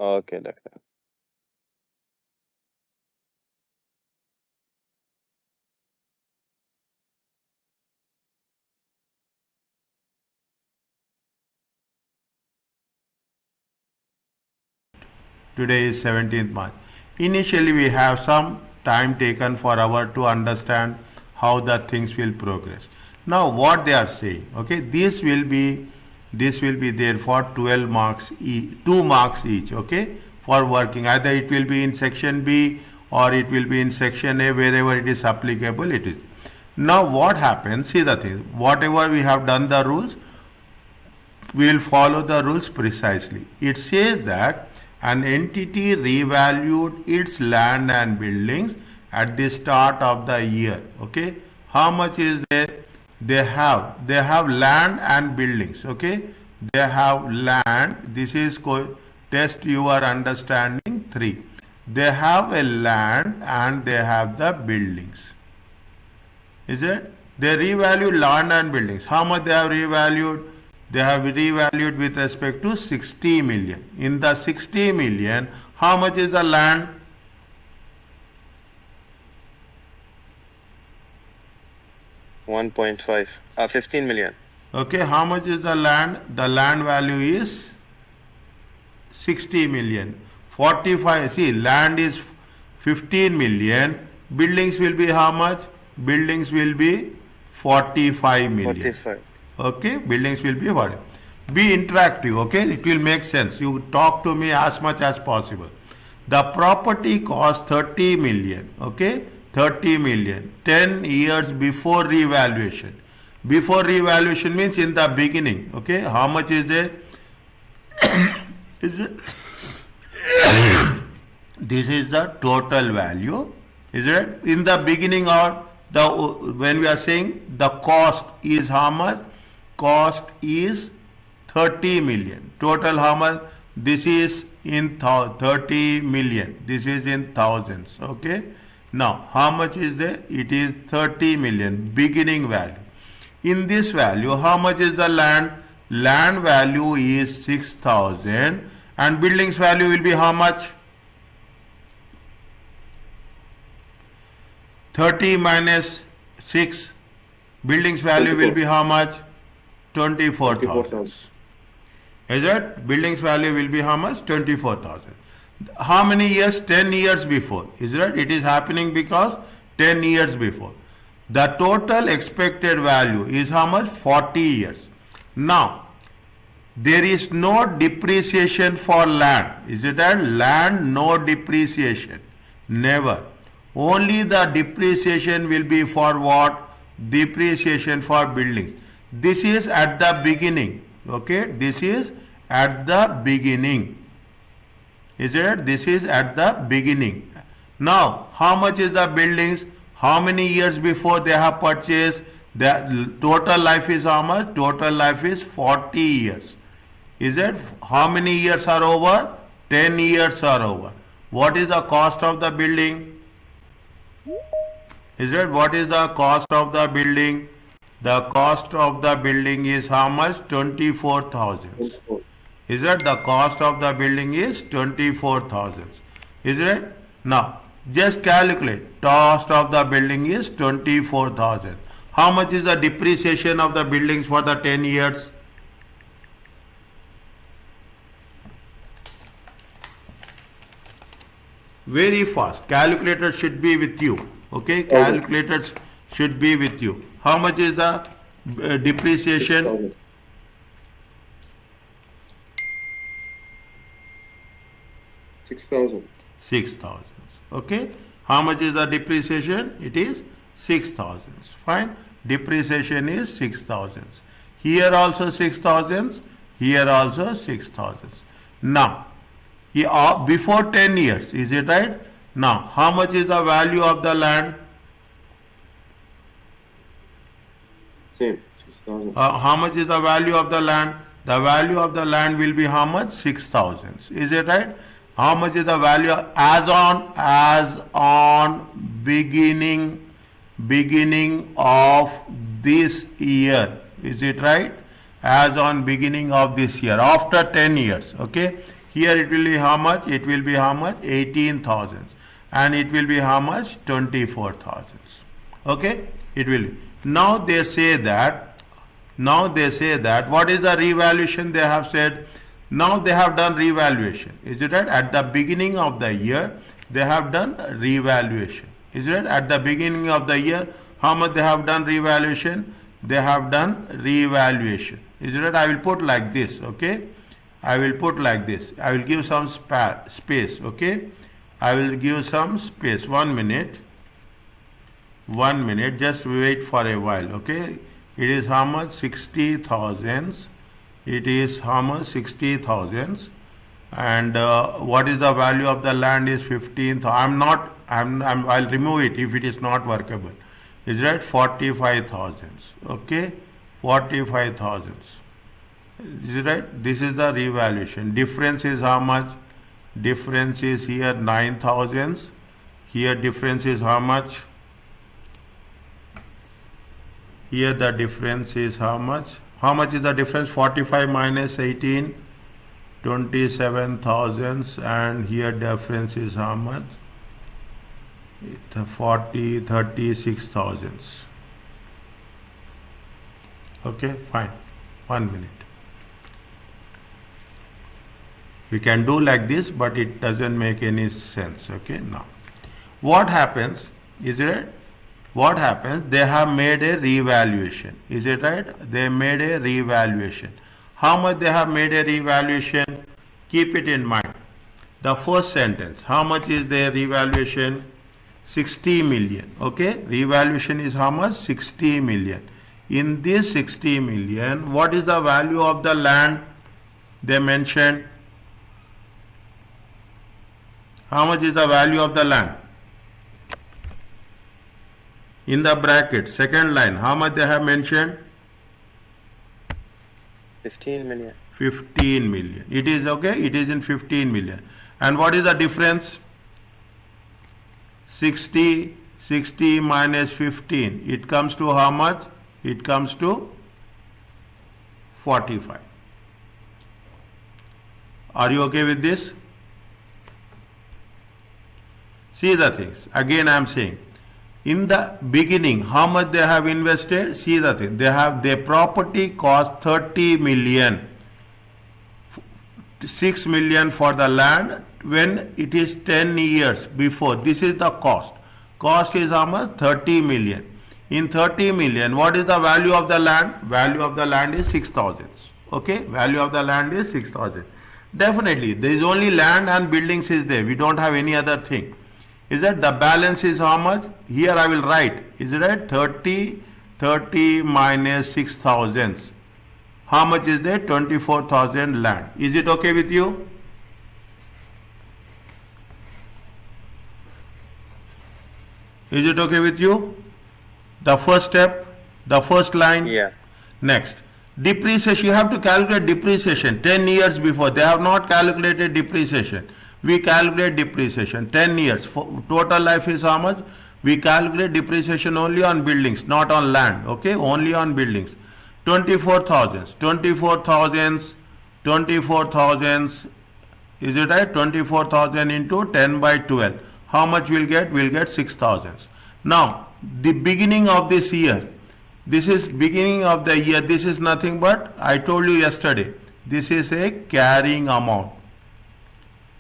Okay, doctor. Today is 17th March. Initially, we have some time taken for our to understand how the things will progress. Now, what they are saying, okay, this will be there for 12 marks, 2 marks each, okay, for working. Either it will be in section B or it will be in section A, wherever it is applicable, it is. Now, what happens? See the thing. Whatever we have done the rules, we will follow the rules precisely. It says that an entity revalued its land and buildings at the start of the year. Okay, how much is there? They have land and buildings. Okay, they have land. This is test your understanding 3. They have a land and they have the buildings. Is it? They revalued land and buildings. How much they have revalued? They have revalued with respect to 60 million. In the 60 million, how much is the land? 1.5. 15 million. Okay, how much is the land? The land value is 60 million. 45, see, land is 15 million. Buildings will be how much? Buildings will be 45 million. 45. Okay, buildings will be what? Be interactive, okay? It will make sense. You talk to me as much as possible. The property cost 30 million, okay? 30 million. 10 years before revaluation. Before revaluation means in the beginning, okay? How much is there? Is it? This is the total value, is it? In the beginning, or the when we are saying the cost is how much? Cost is 30 million. Total how much? This is in 30 million. This is in thousands. Okay. Now, how much is there? It is 30 million beginning value. In this value, how much is the land? Land value is 6,000 and buildings value will be how much? 30 minus 6. Buildings value will be how much? 24,000. Is it? Buildings value will be how much? 24,000. How many years? 10 years before. Is it? It is happening because 10 years before. The total expected value is how much? 40 years. Now, there is no depreciation for land. Is it that? Land, no depreciation. Never. Only the depreciation will be for what? Depreciation for buildings. This is at the beginning. Okay, this is at the beginning. Is it? This is at the beginning. Now, how much is the buildings? How many years before they have purchased? The total life is how much? Total life is 40 years. Is it? How many years are over? 10 years are over. What is the cost of the building? Is it? What is the cost of the building? The cost of the building is how much? 24,000. Is it? The cost of the building is 24,000. Is it? Now, just calculate. Cost of the building is 24,000. How much is the depreciation of the buildings for the 10 years? Very fast. Calculator should be with you. Okay, calculators should be with you. How much is the depreciation? 6,000. 6,000. Okay. How much is the depreciation? It is 6,000. Fine. Depreciation is 6,000. Here also 6,000. Here also 6,000. Now, before 10 years, is it right? Now, how much is the value of the land? Same, 6,000. How much is the value of the land? The value of the land will be how much? 6,000. Is it right? How much is the value as on beginning of this year? Is it right? As on beginning of this year, after 10 years. Okay. Here it will be how much? It will be how much? 18,000. And it will be how much? 24,000. Okay? It will be. Now they say that what is the revaluation they have said? Now they have done revaluation. Is it right? At the beginning of the year, they have done revaluation. Is it right? At the beginning of the year, how much they have done revaluation? They have done revaluation. Is it right? I will put like this, okay? I will put like this. I will give some space, okay? I will give some space. 1 minute. 1 minute. Just wait for a while, okay? It is how much? 60,000. It is how much? 60,000. And what is the value of the land is 15,000. I'll remove it if it is not workable. Is that 45,000? Okay, 45,000. Is it right? This is the revaluation. Difference is how much? Difference is here 9,000. Here difference is how much? Here the difference is how much? How much is the difference? 45 minus 18, 27,000. And here difference is how much? 36,000. Okay, fine. 1 minute. We can do like this, but it doesn't make any sense. Okay, now what happens? Is it right? What happens? They have made a revaluation. Is it right? They made a revaluation. How much they have made a revaluation? Keep it in mind. The first sentence, how much is their revaluation? 60 million. Okay, revaluation is how much? 60 million. In this 60 million, what is the value of the land they mentioned? How much is the value of the land? In the bracket, second line, how much they have mentioned? 15 million. 15 million. It is okay, it is in 15 million. And what is the difference? 60 minus 15. It comes to how much? It comes to 45. Are you okay with this? See the things. Again I am saying, in the beginning, how much they have invested? See the thing. They have their property cost 30 million. 6 million for the land when it is 10 years before. This is the cost. Cost is how much? 30 million. In 30 million, what is the value of the land? Value of the land is 6,000. Okay, value of the land is 6,000. Definitely, there is only land and buildings is there. We don't have any other thing. Is that the balance is how much? Here I will write. Is it right? 30 minus 6,000. How much is there? 24,000 land. Is it okay with you? Is it okay with you? The first step, the first line. Yeah. Next, depreciation. You have to calculate depreciation 10 years before. They have not calculated depreciation. We calculate depreciation 10 years. Total life is how much? We calculate depreciation only on buildings, not on land. Okay, only on buildings. 24,000. 24,000. Is it right? 24,000 into 10 by 12. How much we'll get? We'll get 6,000. Now, the beginning of this year. This is beginning of the year. This is nothing but, I told you yesterday, this is a carrying amount.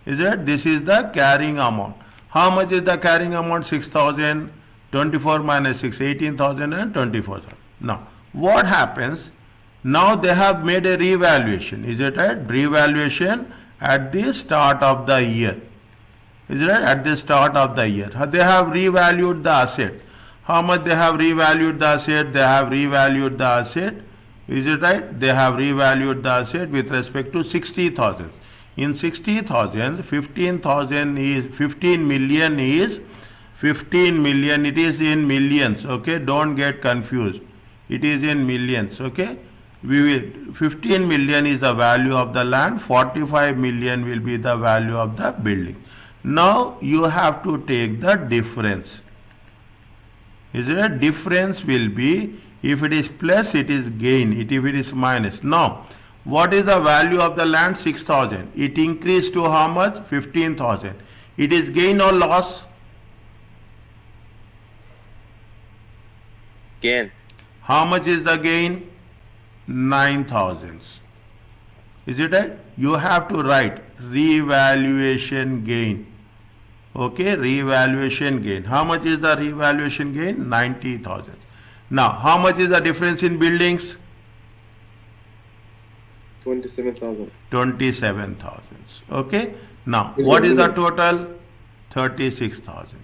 Is it? This is the carrying amount. How much is the carrying amount? 6,000. 24 minus 6, 18,000 and 24,000. Now, what happens? Now they have made a revaluation. Is it right? Revaluation at the start of the year. Is it right? At the start of the year. They have revalued the asset. How much they have revalued the asset? They have revalued the asset. Is it right? They have revalued the asset with respect to 60,000. In 60,000, 15,000 is 15 million is 15 million. It is in millions. Okay, don't get confused. It is in millions. Okay, we will 15 million is the value of the land. 45 million will be the value of the building. Now you have to take the difference. Is it a difference will be, if it is plus, it is gain. If it is minus. Now, What is the value of the land? 6,000. It increased to how much? 15,000. It is gain or loss? Gain. How much is the gain? 9,000. Is it right? You have to write revaluation gain. Okay, revaluation gain. How much is the revaluation gain? 90,000. Now, how much is the difference in buildings? 27,000. 27,000. Okay. Now, what is the total? 36,000.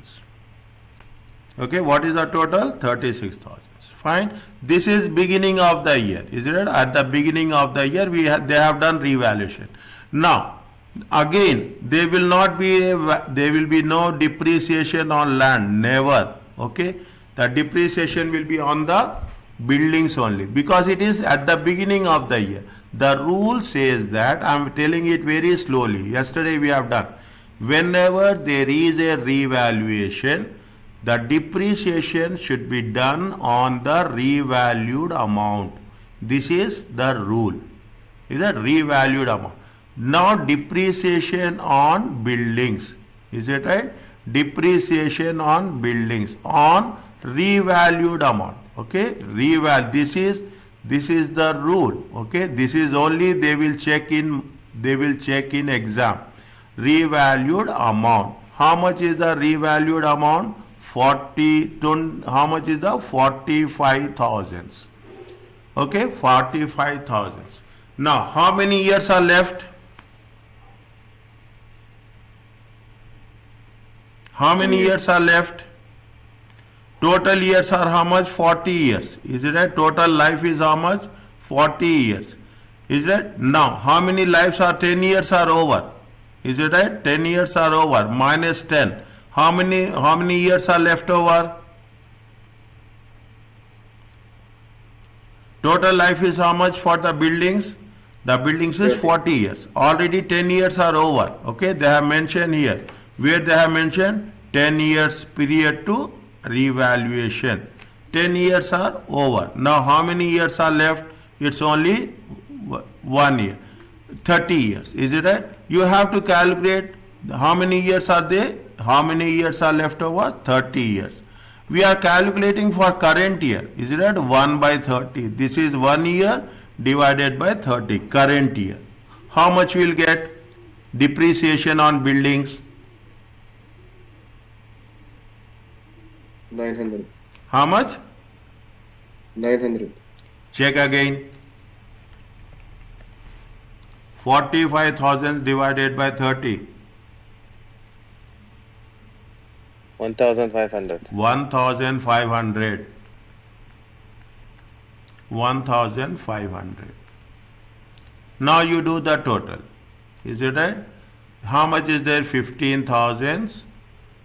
Okay, what is the total? 36,000. Fine. This is beginning of the year. Is it right? At the beginning of the year, they have done revaluation. Now, again, there will be no depreciation on land. Never. Okay. The depreciation will be on the buildings only because it is at the beginning of the year. The rule says that, I am telling it very slowly. Yesterday we have done. Whenever there is a revaluation, the depreciation should be done on the revalued amount. This is the rule. Is that revalued amount? Not depreciation on buildings. Is it right? Depreciation on buildings on revalued amount. Okay? This is the rule. Okay? This is only they will check in exam. Revalued amount. How much is the revalued amount? How much is the 45,000? Okay, 45,000. Now, how many years are left? How many years are left? Total years are how much? 40 years. Is it right? Total life is how much? 40 years. Is it? Now, how many lives are 10 years are over? Is it right? 10 years are over. Minus 10. How many years are left over? Total life is how much for the buildings? The buildings is 40 years. Already 10 years are over. Okay, they have mentioned here. Where they have mentioned 10 years period to revaluation. 10 years are over. Now how many years are left? It's only 1 year. 30 years. Is it right? You have to calculate how many years are there? How many years are left over? 30 years. We are calculating for current year. Is it right? 1 by 30. This is 1 year divided by 30. Current year. How much we will get? Depreciation on buildings. 900. How much? 900. Check again. 45,000 divided by 30. 1,500. 1,500. 1,500. Now you do the total. Is it right? How much is there? 15,000,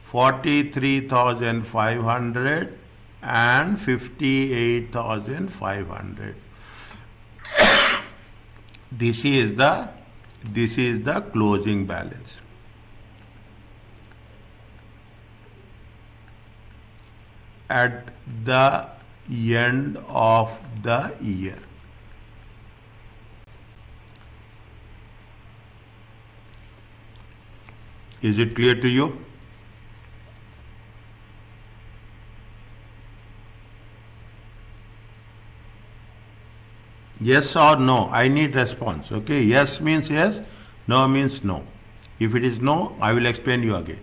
43,500 and 58,500. This is the closing balance. At the end of the year. Is it clear to you? Yes or no? I need response. Okay. Yes means yes. No means no. If it is no, I will explain you again.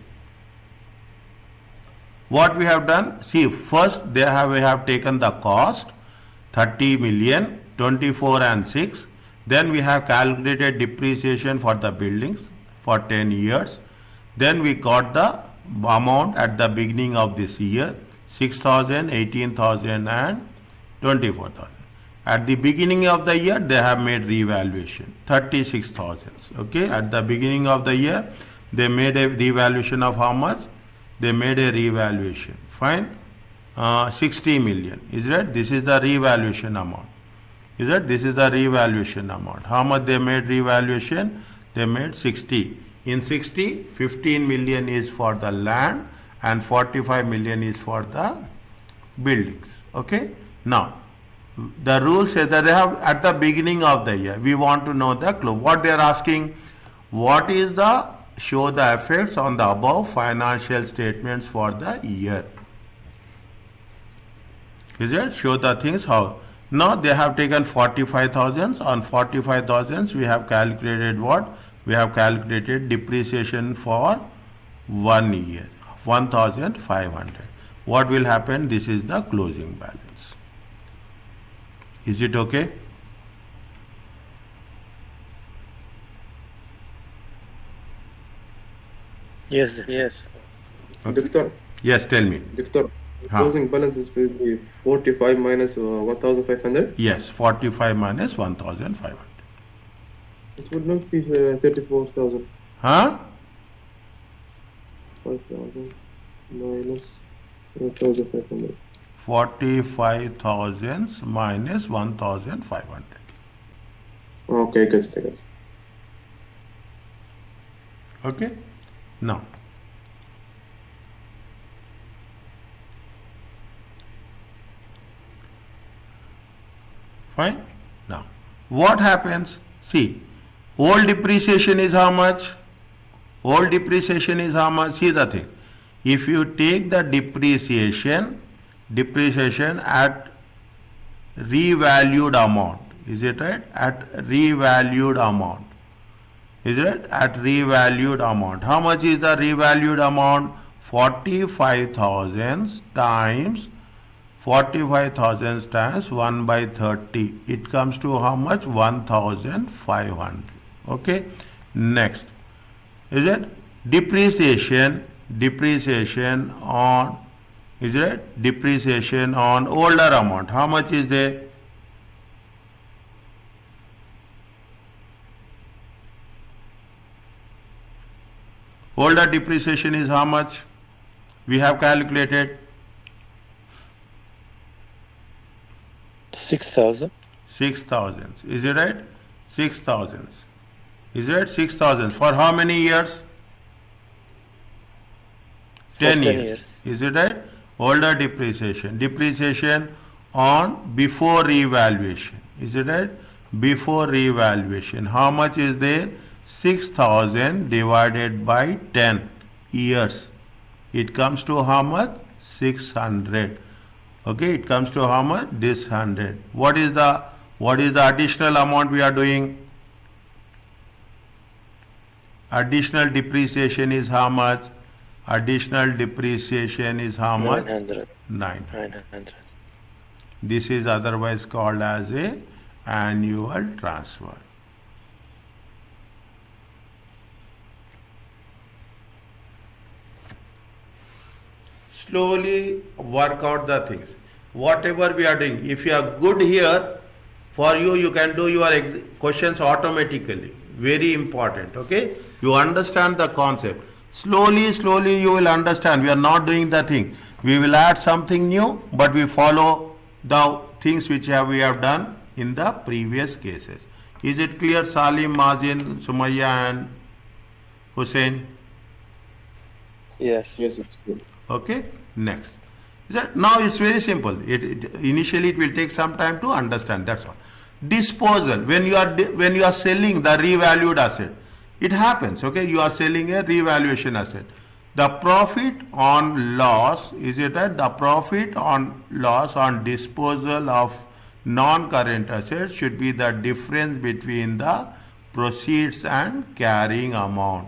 What we have done? See, first we have taken the cost 30 million, 24 and 6. Then we have calculated depreciation for the buildings for 10 years. Then we got the amount at the beginning of this year, 6,000, 18,000 and 24,000. At the beginning of the year, they have made revaluation, 36,000. Okay, at the beginning of the year, they made a revaluation of how much? They made a revaluation. Fine. 60 million. Is that? This is the revaluation amount. Is that? This is the revaluation amount. How much they made revaluation? They made 60. In 60, 15 million is for the land and 45 million is for the buildings. Okay. Now, The rule says that they have at the beginning of the year. We want to know the close. What they are asking, what is the show the effects on the above financial statements for the year. Is it? Show the things how. Now they have taken 45,000. On 45,000 we have calculated what? We have calculated depreciation for 1 year. 1,500. What will happen? This is the closing balance. Is it okay? Yes, sir. Yes. Okay. Doctor, Yes, tell me. Doctor, Huh. closing balances will be 45 minus 1,500. Yes, 45 minus 1,500. It would not be 34,000. Huh? 5,000 minus 1,500. 45,000 minus 1,500. Okay, good. I got it. Okay? Now, fine? Now, what happens? See, old depreciation is how much? Old depreciation is how much? See the thing. If you take the depreciation at revalued amount, is it right? At revalued amount. Is it? At revalued amount. How much is the revalued amount? 45,000 times 45,000 times 1 by 30. It comes to how much? 1,500. Okay. Next. Is it? Depreciation on, is it? Depreciation on older amount. How much is there? Older depreciation is how much? We have calculated 6,000. 6,000. Is it right? 6,000. Is it 6,000? For how many years? 10 years. Is it right? Older depreciation. Depreciation on before revaluation. Is it right? Before revaluation. How much is there? 6,000 divided by 10 years. It comes to how much? 600. Okay, it comes to how much? This 100. What is the additional amount we are doing? Additional depreciation is how much? Additional depreciation is how much? 900. 900. This is otherwise called as a annual transfer. Slowly work out the things. Whatever we are doing, if you are good here, for you, you can do your questions automatically. Very important, okay? You understand the concept. Slowly you will understand. We are not doing the thing. We will add something new, but we follow the things which we have done in the previous cases. Is it clear, Salim, Mazin, Sumaya and Hussein? Yes. Yes, it's good. Okay, next. Now it's very simple. Initially it will take some time to understand. That's all. Disposal. When you are selling the revalued asset, it happens. Okay, you are selling a revaluation asset. The profit on loss, is it right? The profit on loss on disposal of non-current assets should be the difference between the proceeds and carrying amount.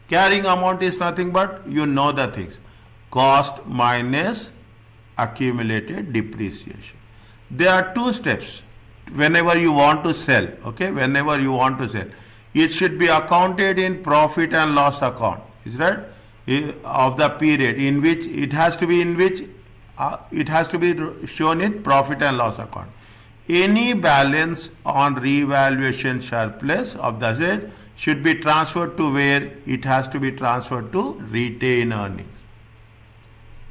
Carrying amount is nothing but, you know the things. Cost minus accumulated depreciation. There are two steps whenever you want to sell. Okay, whenever you want to sell, it should be accounted in profit and loss account. Is right? Of the period in which it has to be shown in profit and loss account. Any balance on revaluation surplus of the asset should be transferred to where? It has to be transferred to retained earnings.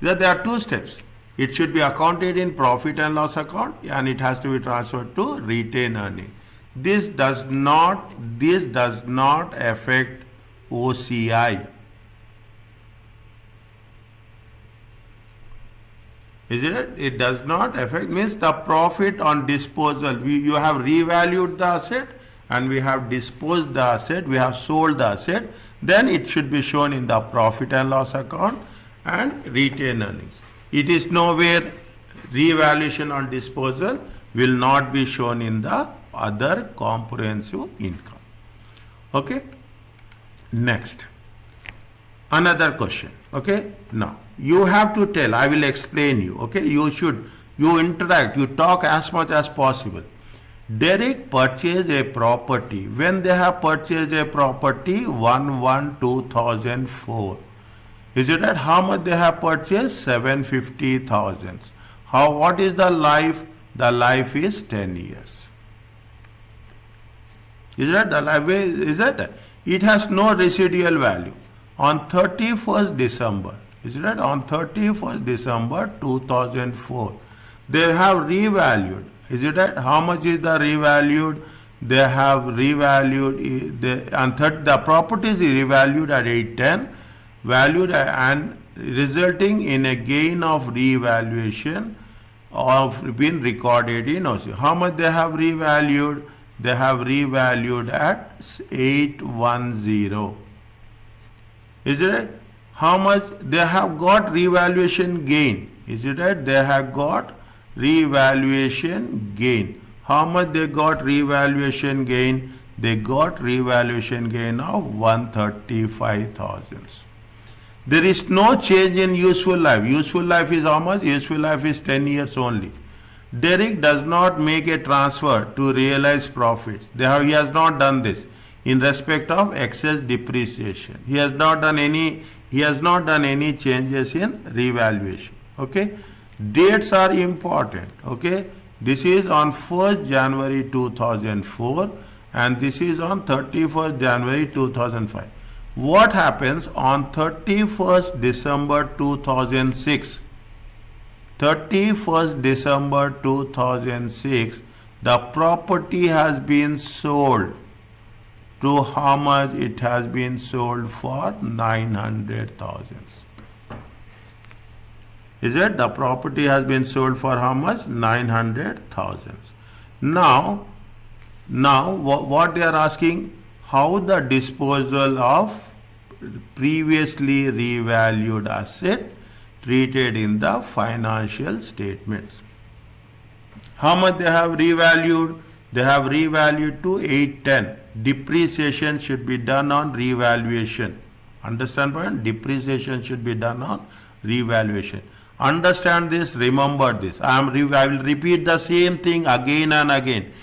There are two steps. It should be accounted in profit and loss account, and it has to be transferred to retained earnings. This does not affect OCI. Is it? It does not affect, means the profit on disposal. You have revalued the asset and we have disposed the asset, we have sold the asset, then it should be shown in the profit and loss account and retained earnings. It is nowhere, revaluation on disposal will not be shown in the other comprehensive income. Okay? Next. Another question. Okay? Now, you have to tell, I will explain you. Okay? You interact, you talk as much as possible. Derek purchased a property. When they have purchased a property, 1/1/2004. Is it that how much they have purchased? 750,000. What is the life? The life is 10 years. Is that the life? Is that? It has no residual value. On 31st December, is that? On 31st December 2004, they have revalued. Is it that? How much is the revalued? They have revalued, the property is revalued at 810, valued and resulting in a gain of revaluation of been recorded in OC. How much they have revalued? They have revalued at 810. Is it right? How much they have got revaluation gain? Is it right? They have got revaluation gain. How much they got revaluation gain? They got revaluation gain of 135,000. There is no change in useful life. Useful life is how much? Useful life is 10 years only. Derek does not make a transfer to realize profits. He has not done this in respect of excess depreciation. He has not done any changes in revaluation. Okay? Dates are important. Okay? This is on 1st January 2004 and this is on 31st January 2005. What happens on 31st December 2006? 31st December 2006, the property has been sold. To how much? It has been sold for 900,000. Is it? The property has been sold for how much? 900,000. Now what they are asking, how the disposal of previously revalued asset treated in the financial statements. How much they have revalued? They have revalued to 810. Depreciation should be done on revaluation. Understand point? Depreciation should be done on revaluation. Understand this, remember this. I will repeat the same thing again and again.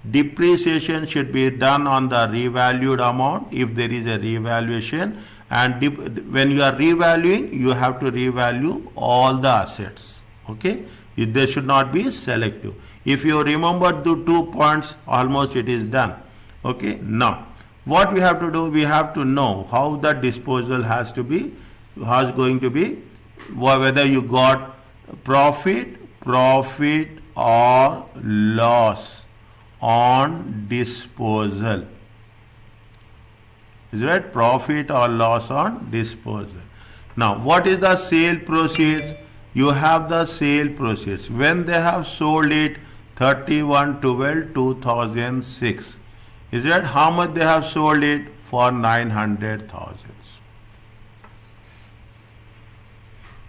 Depreciation should be done on the revalued amount if there is a revaluation, and when you are revaluing, you have to revalue all the assets. Okay? They should not be selective. If you remember the 2 points, almost it is done. Okay? Now, what we have to do, we have to know how the disposal has going to be, whether you got profit or loss on disposal. Is right? Profit or loss on disposal. Now, what is the sale proceeds? You have the sale proceeds. When they have sold it, 31/12/2006. Is that how much they have sold it? For 900,000.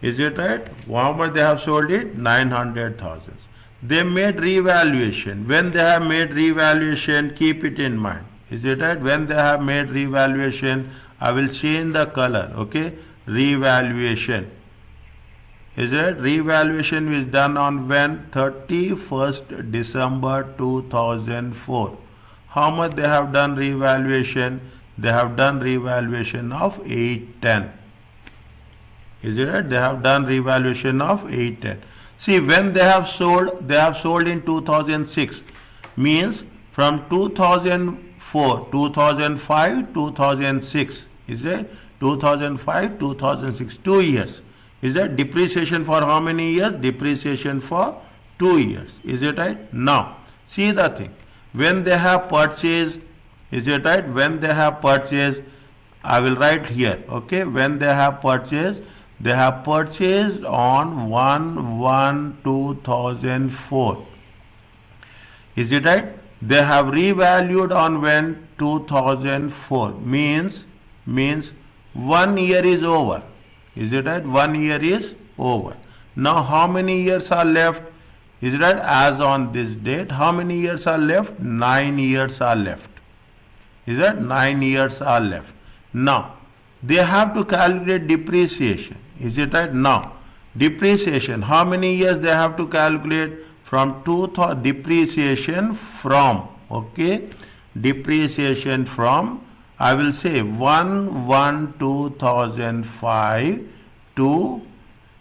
Is it right? How much they have sold it? 900,000. They made revaluation. When they have made revaluation, keep it in mind. Is it right? When they have made revaluation, I will change the color. Okay? Revaluation. Is it? Revaluation is done on when? 31st December 2004. How much they have done revaluation? They have done revaluation of 810. Is it right? They have done revaluation of 810. See, when they have sold in 2006. Means from 2004, 2005, 2006. Is it? 2005, 2006. 2 years. Is that depreciation for how many years? Depreciation for 2 years. Is it right? Now, see the thing. When they have purchased, is it right? When they have purchased, I will write here. Okay? When they have purchased, They have purchased on 1/1/2004. Is it right? They have revalued on when 2004 means 1 year is over. Is it right? 1 year is over. Now how many years are left? Is it right? As on this date, how many years are left? 9 years are left. Is that 9 years are left? Now they have to calculate depreciation. Is it right? Now depreciation, how many years they have to calculate? From depreciation from, okay, depreciation from, I will say 1/1/2005 to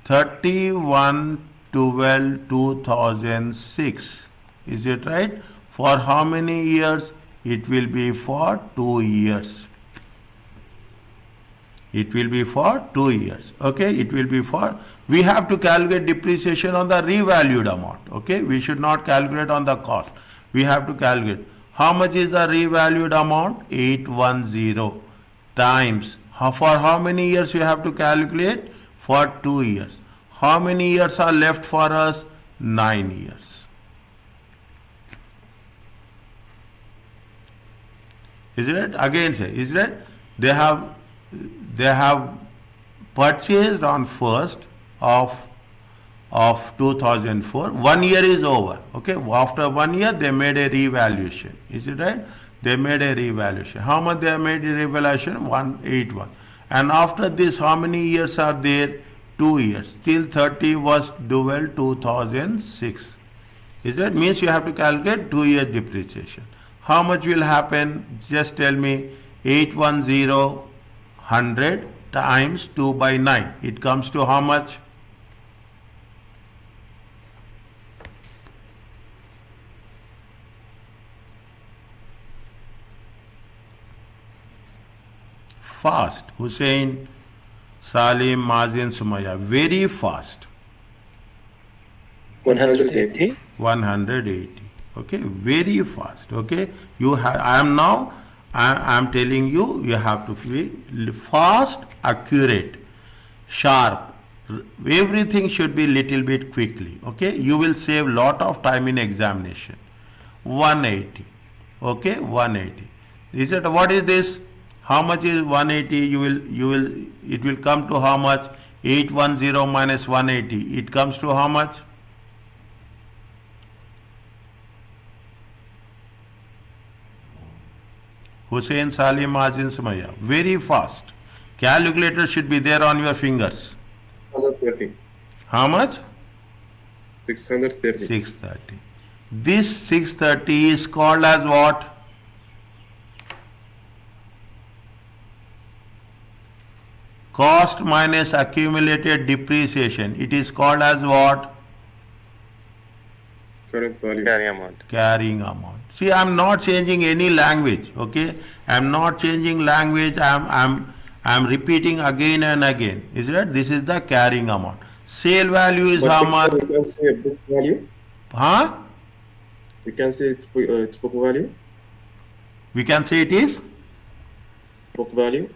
31/12/2006. Is it right? For how many years? It will be for 2 years. It will be for 2 years. Okay, it will be for, we have to calculate depreciation on the revalued amount. Okay, we should not calculate on the cost. We have to calculate how much is the revalued amount? 810 times. For how many years you have to calculate? For 2 years. How many years are left for us? 9 years. Is it? Again say, is it? They have purchased on 1st of 2004. 1 year is over. Okay, after 1 year they made a revaluation. Is it right? They made a revaluation. How much they have made a revaluation? 181. And after this, how many years are there? 2 years. Till 31/12/2006. Is that means you have to calculate 2 years depreciation. How much will happen? Just tell me. 810 100 times 2 by 9. It comes to how much? Fast. Hussein, Salim, Mazin, Sumaya. Very fast. 180. 180. Okay, very fast. Okay, I am telling you, you have to be fast, accurate, sharp. Everything should be little bit quickly. Okay, you will save lot of time in examination. 180. Okay, 180. Is it, what is this? How much is 180? It will come to how much? 810 minus 180. It comes to how much? Hussein, Salim, Mazin, Sumaya. Very fast. Calculator should be there on your fingers. 630. How much? 630. 630. This 630 is called as what? Cost minus accumulated depreciation. It is called as what? Current value. Carrying amount. Carrying amount. See, I am not changing any language. Okay, I am not changing language. I am repeating again and again. Is it? This is the carrying amount. Sale value is But how much? we can say book value. Huh? We can say it's book value. We can say it is Book value.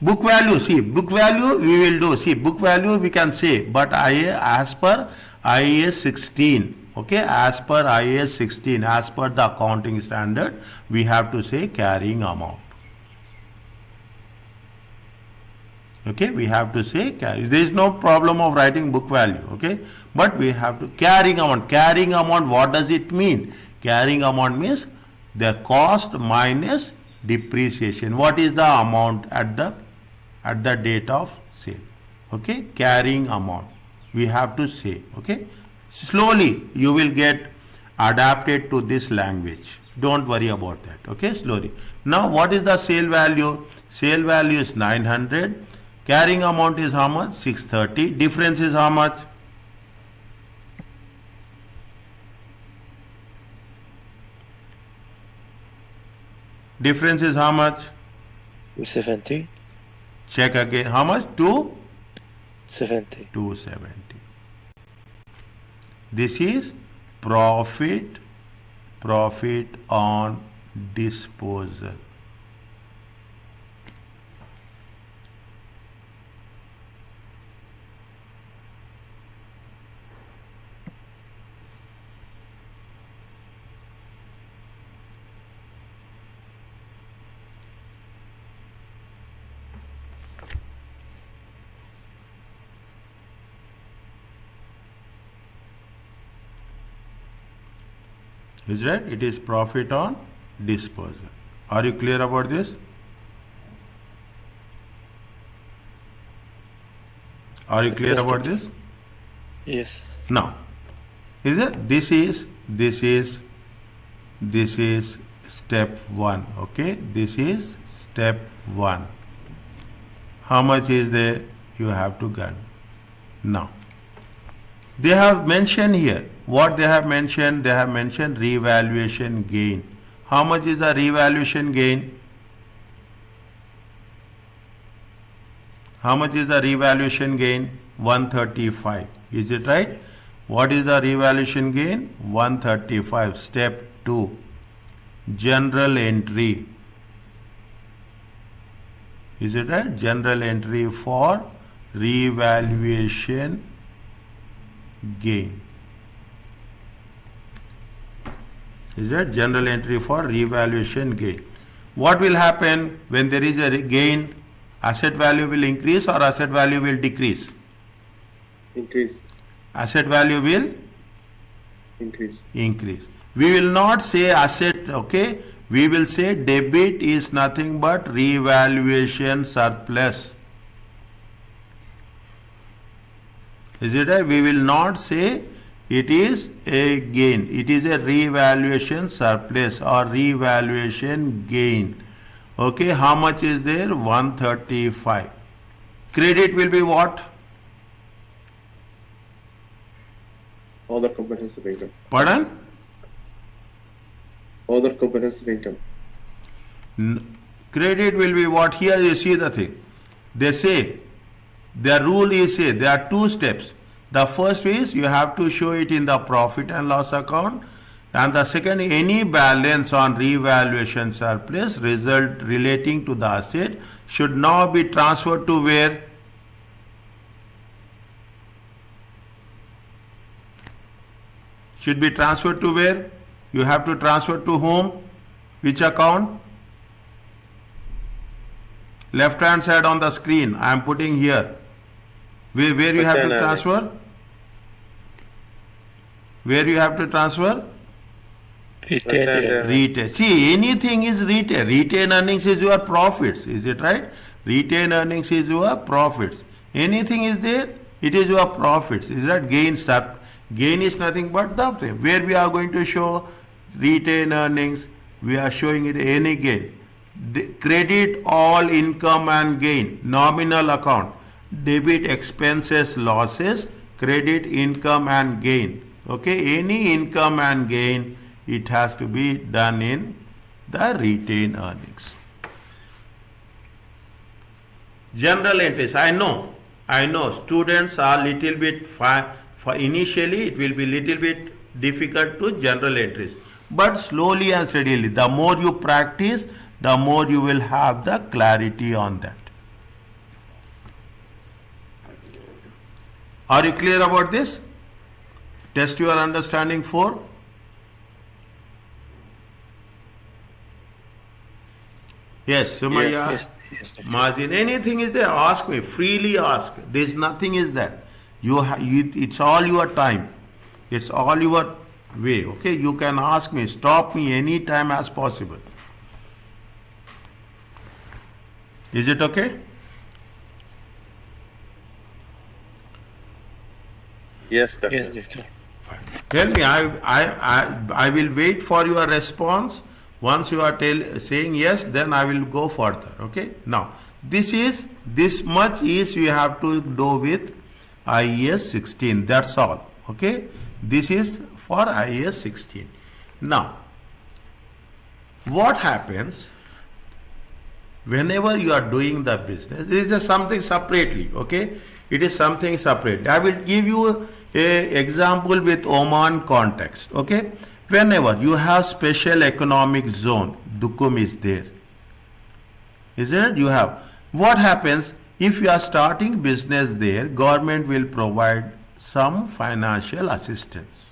book value. See, book value we will do. See, book value we can say, but as per IAS 16. Okay, as per IAS 16, as per the accounting standard, we have to say carrying amount. Okay, we have to say carry. There is no problem of writing book value. Okay, but we have to carrying amount. Carrying amount, what does it mean? Carrying amount means the cost minus depreciation. What is the amount at the date of sale? Okay, carrying amount. We have to say. Okay. Slowly you will get adapted to this language. Don't worry about that. Okay, slowly. Now what is the sale value? Sale value is 900. Carrying amount is how much? 630. Difference is how much? Difference is how much? 270. Check again. How much? 70. 270. This is profit on disposal. Is right? It is profit on disposal. Are you clear about this? Are you clear Yes, about doctor. this? Yes. Now, is it? This is step 1. Okay, this is step 1. How much is there? You have to get. Now, they have mentioned here. What they have mentioned? They have mentioned revaluation gain. How much is the revaluation gain? How much is the revaluation gain? 135. Is it right? What is the revaluation gain? 135. Step 2. General entry. Is it right? General entry for revaluation gain. Is that general entry for revaluation gain? What will happen when there is a gain? Asset value will increase or asset value will decrease? Increase. Asset value will Increase. increase. We will not say asset, okay? We will say debit is nothing but revaluation surplus. Is it right? We will not say it is a gain. It is a revaluation surplus or revaluation gain. Okay, how much is there? 135. Credit will be what? Other comprehensive income. Pardon? Other comprehensive income. Credit will be what? Here you see the thing. They say, their rule is say, there are 2 steps. The first is you have to show it in the profit and loss account. And the second, any balance on revaluation surplus result relating to the asset should now be transferred to where? Should be transferred to where? You have to transfer to whom? Which account? Left hand side on the screen. I am putting here. Where you have to Retain earnings. transfer? Where you have to transfer? Retained Retained earnings. Retail. See, anything is retail. Retained earnings is your profits. Is it right? Retained earnings is your profits. Anything is there, it is your profits. Is that gain? Gain is nothing but the where we are going to show retained earnings. We are showing it any gain. Credit all income and gain. Nominal account. Debit expenses, losses. Credit income and gain. Okay, any income and gain, it has to be done in the retained earnings. General entries, I know students are little bit for initially it will be little bit difficult to general entries, but slowly and steadily, the more you practice, the more you will have the clarity on that. Are you clear about this? Test your understanding 4. Yes, Sumaya, Yes. Yes, doctor. Margin, anything is there, ask me, freely ask. There's nothing is that. It's all your time. It's all your way, okay? You can ask me, stop me any time as possible. Is it okay? Yes, doctor. Yes, doctor. Tell me, I will wait for your response. Once you are saying yes, then I will go further. Okay. Now, this much is you have to do with IAS 16. That's all. Okay. This is for IAS 16. Now, what happens whenever you are doing the business? This is something separately. Okay. It is something separate. I will give you a example with Oman context. Okay. Whenever you have special economic zone, Dukum is there. Isn't it? You have. What happens if you are starting business there? Government will provide some financial assistance.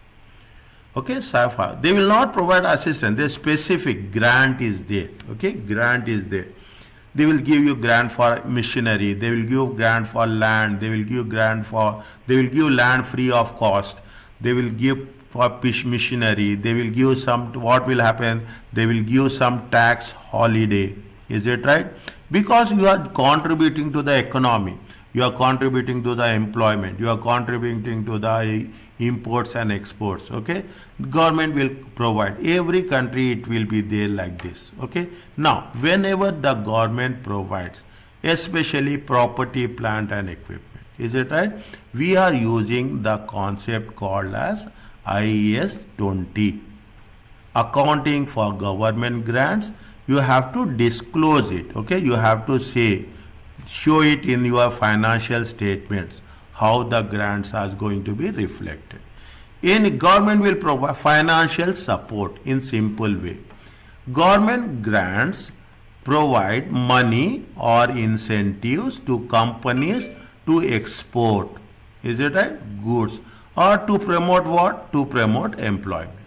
Okay, SAFA. They will not provide assistance. The specific grant is there. Okay, grant is there. They will give you grant for machinery. They will give grant for land. They will give land free of cost. They will give for missionary, they will give some, what will happen? They will give some tax holiday. Is it right? Because you are contributing to the economy, you are contributing to the employment, you are contributing to the imports and exports. Okay, government will provide. Every country it will be there like this. Okay, now whenever the government provides, especially property, plant and equipment, is it right? We are using the concept called as IAS 20, accounting for government grants. You have to disclose it. Okay, you have to say, show it in your financial statements how the grants are going to be reflected. In government will provide financial support in simple way. Government grants provide money or incentives to companies to export, is it right, goods, or to promote what? To promote employment.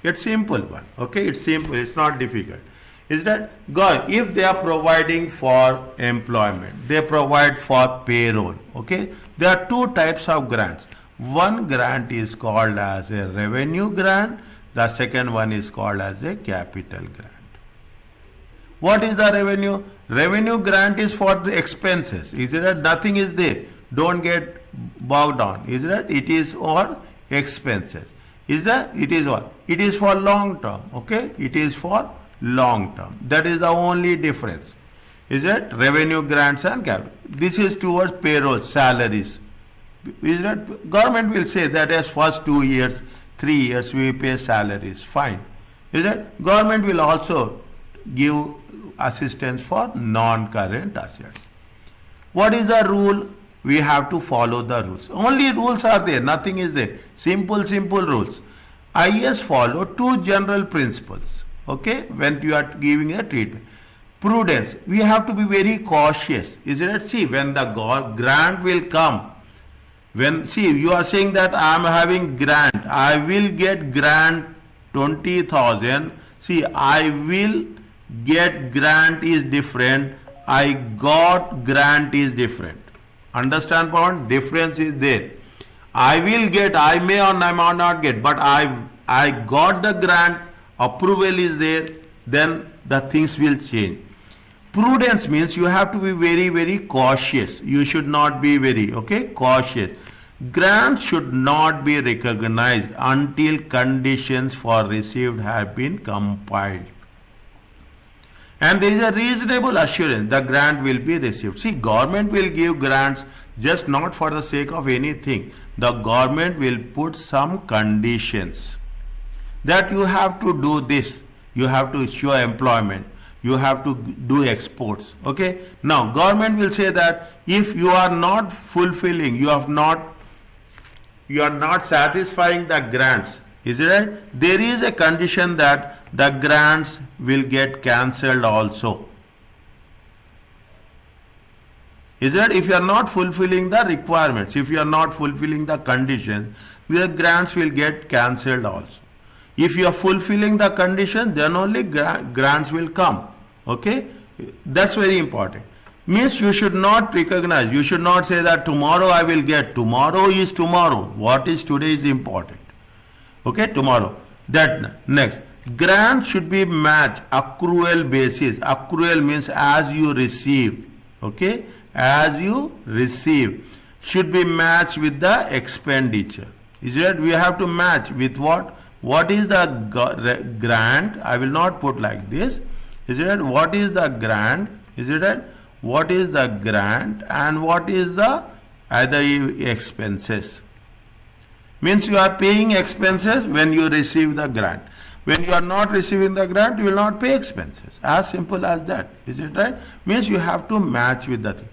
It's simple one. Okay, it's simple, it's not difficult. Is that God, if they are providing for employment, they provide for payroll. Okay, there are two types of grants. One grant is called as a revenue grant, the second one is called as a capital grant. What is the revenue? Revenue grant is for the expenses. Is it that nothing is there? Don't get bogged down. Is it that it is for expenses? Is that it is what? It is for long term. Okay, it is for long term. That is the only difference. Is it revenue grants and capital? This is towards payroll, salaries. Is that government will say that as first 2 years, 3 years we pay salaries. Fine. Is that government will also give assistance for non-current assets. What is the rule? We have to follow the rules. Only rules are there, nothing is there. Simple rules. IAS follow two general principles. Okay, when you are giving a treatment. Prudence, we have to be very cautious. Is it? See, when the grant will come, when, see, you are saying that I am having grant, I will get grant 20,000. See, I will get grant is different, I got grant is different. Understand point? Difference is there. I will get, I may or I may not get, but I got the grant, approval is there, then the things will change. Prudence means you have to be very cautious. You should not be very, okay, cautious. Grants should not be recognized until conditions for received have been compiled. And there is a reasonable assurance the grant will be received. See, government will give grants just not for the sake of anything. The government will put some conditions that you have to do this, you have to show employment, you have to do exports. Okay, now government will say that if you are not fulfilling, you are not satisfying the grants, is it right? There is a condition that the grants will get cancelled also. Is that if you are not fulfilling the requirements, if you are not fulfilling the conditions, the grants will get cancelled also. If you are fulfilling the conditions, then only grants will come. Okay, that's very important. Means you should not recognize, you should not say that tomorrow I will get. Tomorrow is tomorrow. What is today is important. Okay, tomorrow. That next. Grant should be matched accrual basis. Accrual means as you receive. Okay, as you receive should be matched with the expenditure. Is it? We have to match with what? What is the grant? I will not put like this. Is it? What is the grant? Is it? What is the grant and what is the other expenses? Means you are paying expenses when you receive the grant. When you are not receiving the grant, you will not pay expenses. As simple as that. Is it right? Means you have to match with the thing.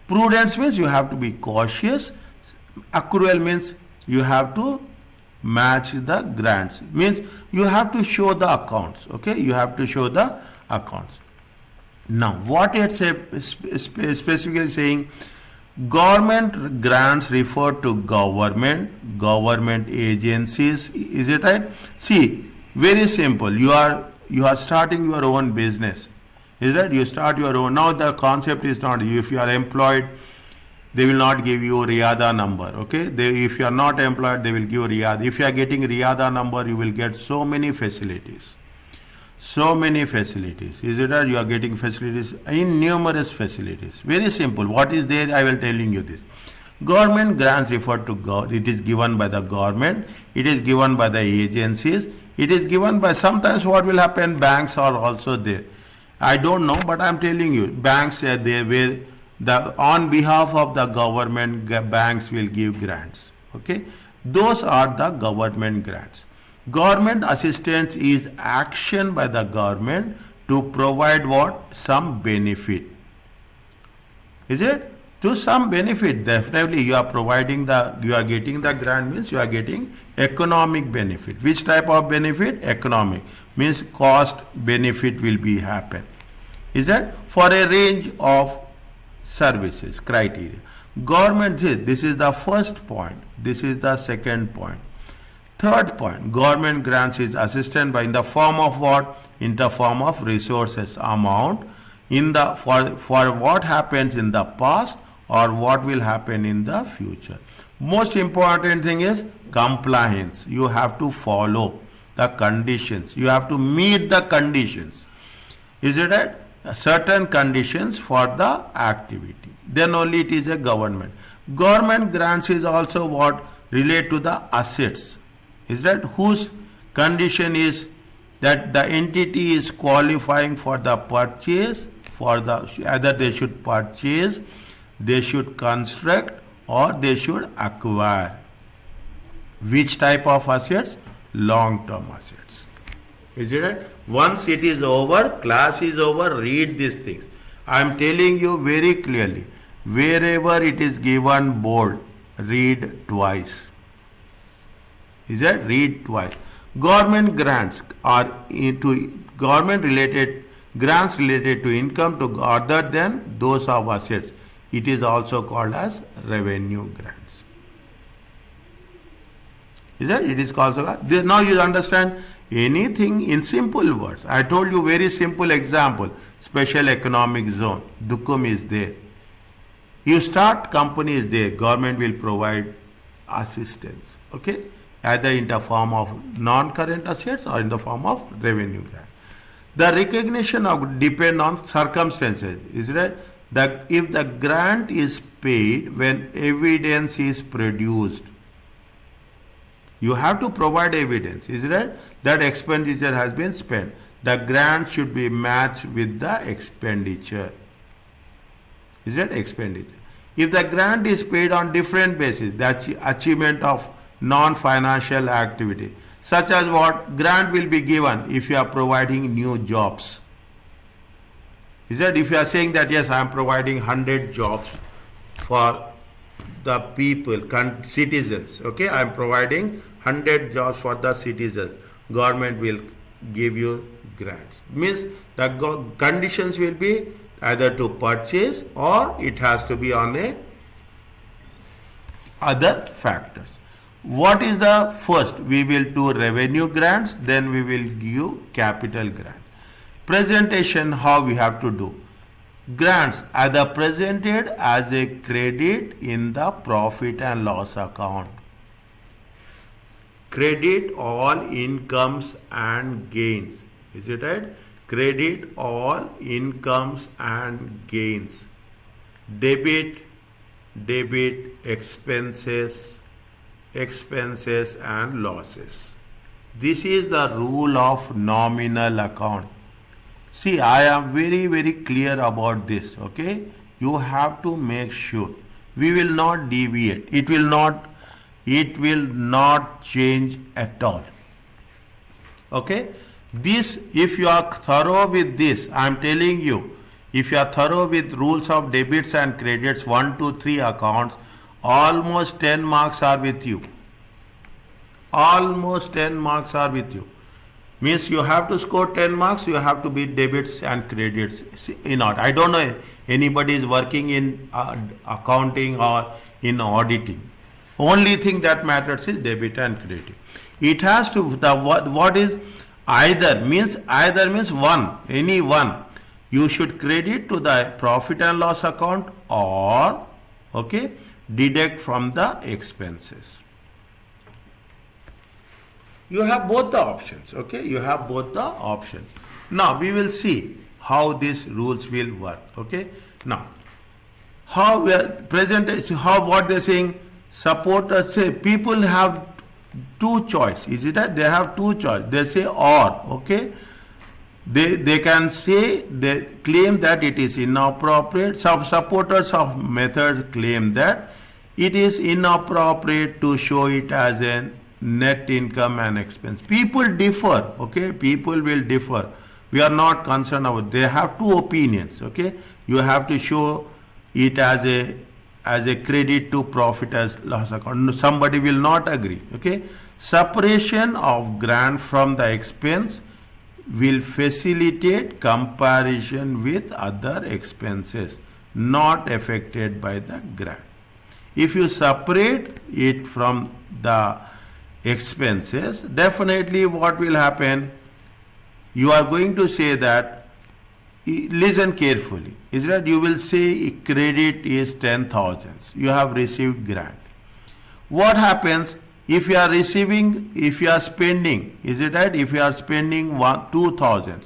Prudence means you have to be cautious. Accrual means you have to match the grants. Means you have to show the accounts. Okay, you have to show the accounts. Now, what it's specifically saying, government grants refer to government agencies. Is it right? See, very simple. You are starting your own business. Is that you start your own? Now the concept is not if you are employed. They will not give you Riyada number. Okay, if you are not employed, they will give Riyada. If you are getting Riyada number, you will get so many facilities. So many facilities. Is it that you are getting facilities in numerous facilities? Very simple. What is there? I will telling you this. Government grants refer to God. It is given by the government. It is given by the agencies. It is given by sometimes what will happen. Banks are also there. I don't know, but I am telling you, banks are there where on behalf of the government, banks will give grants. Okay, those are the government grants. Government assistance is action by the government to provide what? Some benefit. Is it? To some benefit. Definitely you are providing you are getting the grant means you are getting economic benefit. Which type of benefit? Economic. Means cost benefit will be happen. Is that? For a range of services criteria. Government, this is the first point. This is the second point. Third point, government grants is assistance by in the form of what? In the form of resources amount for what happens in the past or what will happen in the future. Most important thing is compliance. You have to follow the conditions. You have to meet the conditions. Is it right? Certain conditions for the activity. Then only it is a government. Government grants is also what? Relate to the assets. Is that whose condition is that the entity is qualifying for the purchase, either they should purchase, they should construct, or they should acquire. Which type of assets? Long-term assets. Is it right? Once it is over, class is over, read these things. I am telling you very clearly. Wherever it is given bold, read twice. Is that? Read twice. Government grants are government related grants related to income to other than those of assets. It is also called as revenue grants. Is that? It is called now you understand anything in simple words. I told you very simple example. Special economic zone. Dukum is there. You start, company is there. Government will provide assistance. Okay. Either in the form of non-current assets or in the form of revenue grant. The recognition of depend on circumstances. Is that if the grant is paid when evidence is produced, you have to provide evidence. Is that that expenditure has been spent. The grant should be matched with the expenditure. Is that expenditure? If the grant is paid on different basis, the achievement of non-financial activity, such as what? Grant will be given if you are providing new jobs. Is that if you are saying that yes, I am providing 100 jobs for the people, citizens, okay, I am providing 100 jobs for the citizens, government will give you grants. Means the conditions will be either to purchase or it has to be on a other factors. What is the first? We will do revenue grants, then we will give capital grants. Presentation, how we have to do. Grants are presented as a credit in the profit and loss account. Credit all incomes and gains. Is it right? Credit all incomes and gains. Debit expenses and losses. This is the rule of nominal account. See, I am very, very clear about this. Okay, you have to make sure we will not deviate. It will not change at all. Okay, this, if you are thorough with this, I am telling you, if you are thorough with rules of debits and credits, 1, 2, 3 accounts, almost 10 marks are with you. Almost 10 marks are with you. Means you have to score 10 marks, you have to be debits and credits. I don't know anybody is working in accounting or in auditing. Only thing that matters is debit and credit. It has to, what is either means one, any one. You should credit to the profit and loss account or Okay, deduct from the expenses. You have both the options. Okay, you have both the options. Now we will see how these rules will work. Okay, now how we are present, how what they're saying, supporters say people have two choice. Is it that they have two choice? They say or. Okay, they can say, they claim that it is inappropriate. Some supporters of methods claim that it is inappropriate to show it as a net income and expense. People differ. Okay, people will differ. We are not concerned about. They have two opinions. Okay, you have to show it as a credit to profit as loss account. Somebody will not agree. Okay, separation of grant from the expense will facilitate comparison with other expenses not affected by the grant. If you separate it from the expenses, definitely what will happen, you are going to say that, listen carefully, is that you will say credit is 10,000, you have received grant. What happens if you are receiving, if you are spending, is it right, if you are spending 2,000,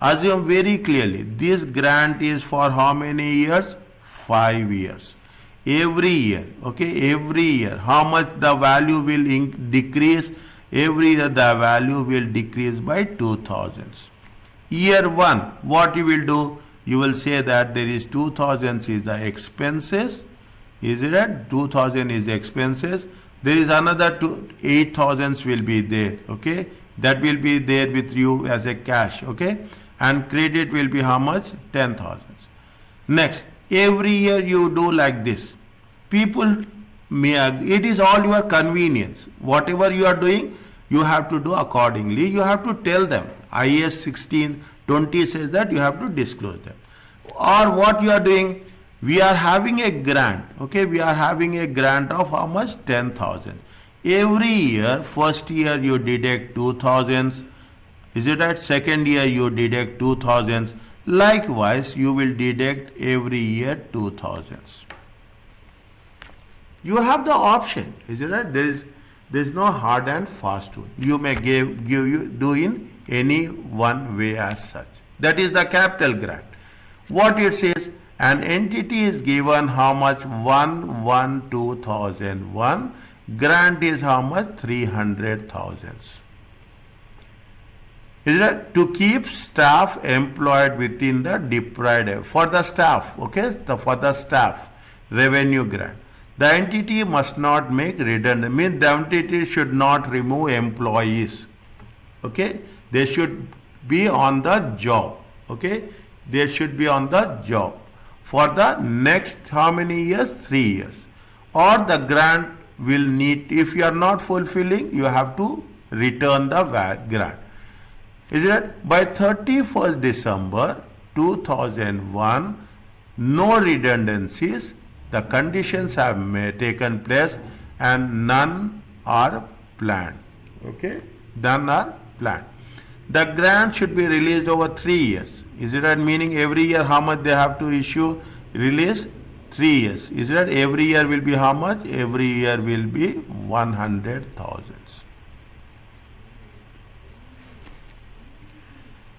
assume very clearly this grant is for how many years? 5 years. Every year, okay, every year how much the value will decrease? Every year the value will decrease by 2,000. Year 1, what you will do? You will say that there is 2,000 is the expenses, is it right? 2,000 is the expenses. There is another 8,000 will be there, okay, that will be there with you as a cash, okay, and credit will be how much? 10,000. Next, every year you do like this. People may, it is all your convenience. Whatever you are doing, you have to do accordingly. You have to tell them. IAS 1620 says that you have to disclose that. Or what you are doing, we are having a grant, okay, we are having a grant of how much? 10,000. Every year, first year you deduct 2,000, is it right? Second year you deduct 2,000. Likewise, you will deduct every year 2,000. You have the option, is it right? There is no hard and fast rule. You may give you do in any one way as such. That is the capital grant. What it says, an entity is given how much? 1,1,2001. Grant is how much? 300,000. Is that to keep staff employed within the deprived, for the staff, okay, for the staff revenue grant. The entity must not make redundant, means the entity should not remove employees, okay, they should be on the job, okay, they should be on the job for the next how many years? 3 years. Or the grant will need, if you are not fulfilling, you have to return the grant. Is it by 31st December 2001, no redundancies, the conditions have taken place and none are planned. Okay, none are planned. The grant should be released over 3 years. Is it that meaning every year how much they have to issue? Release 3 years. Is that every year will be how much? Every year will be 100,000.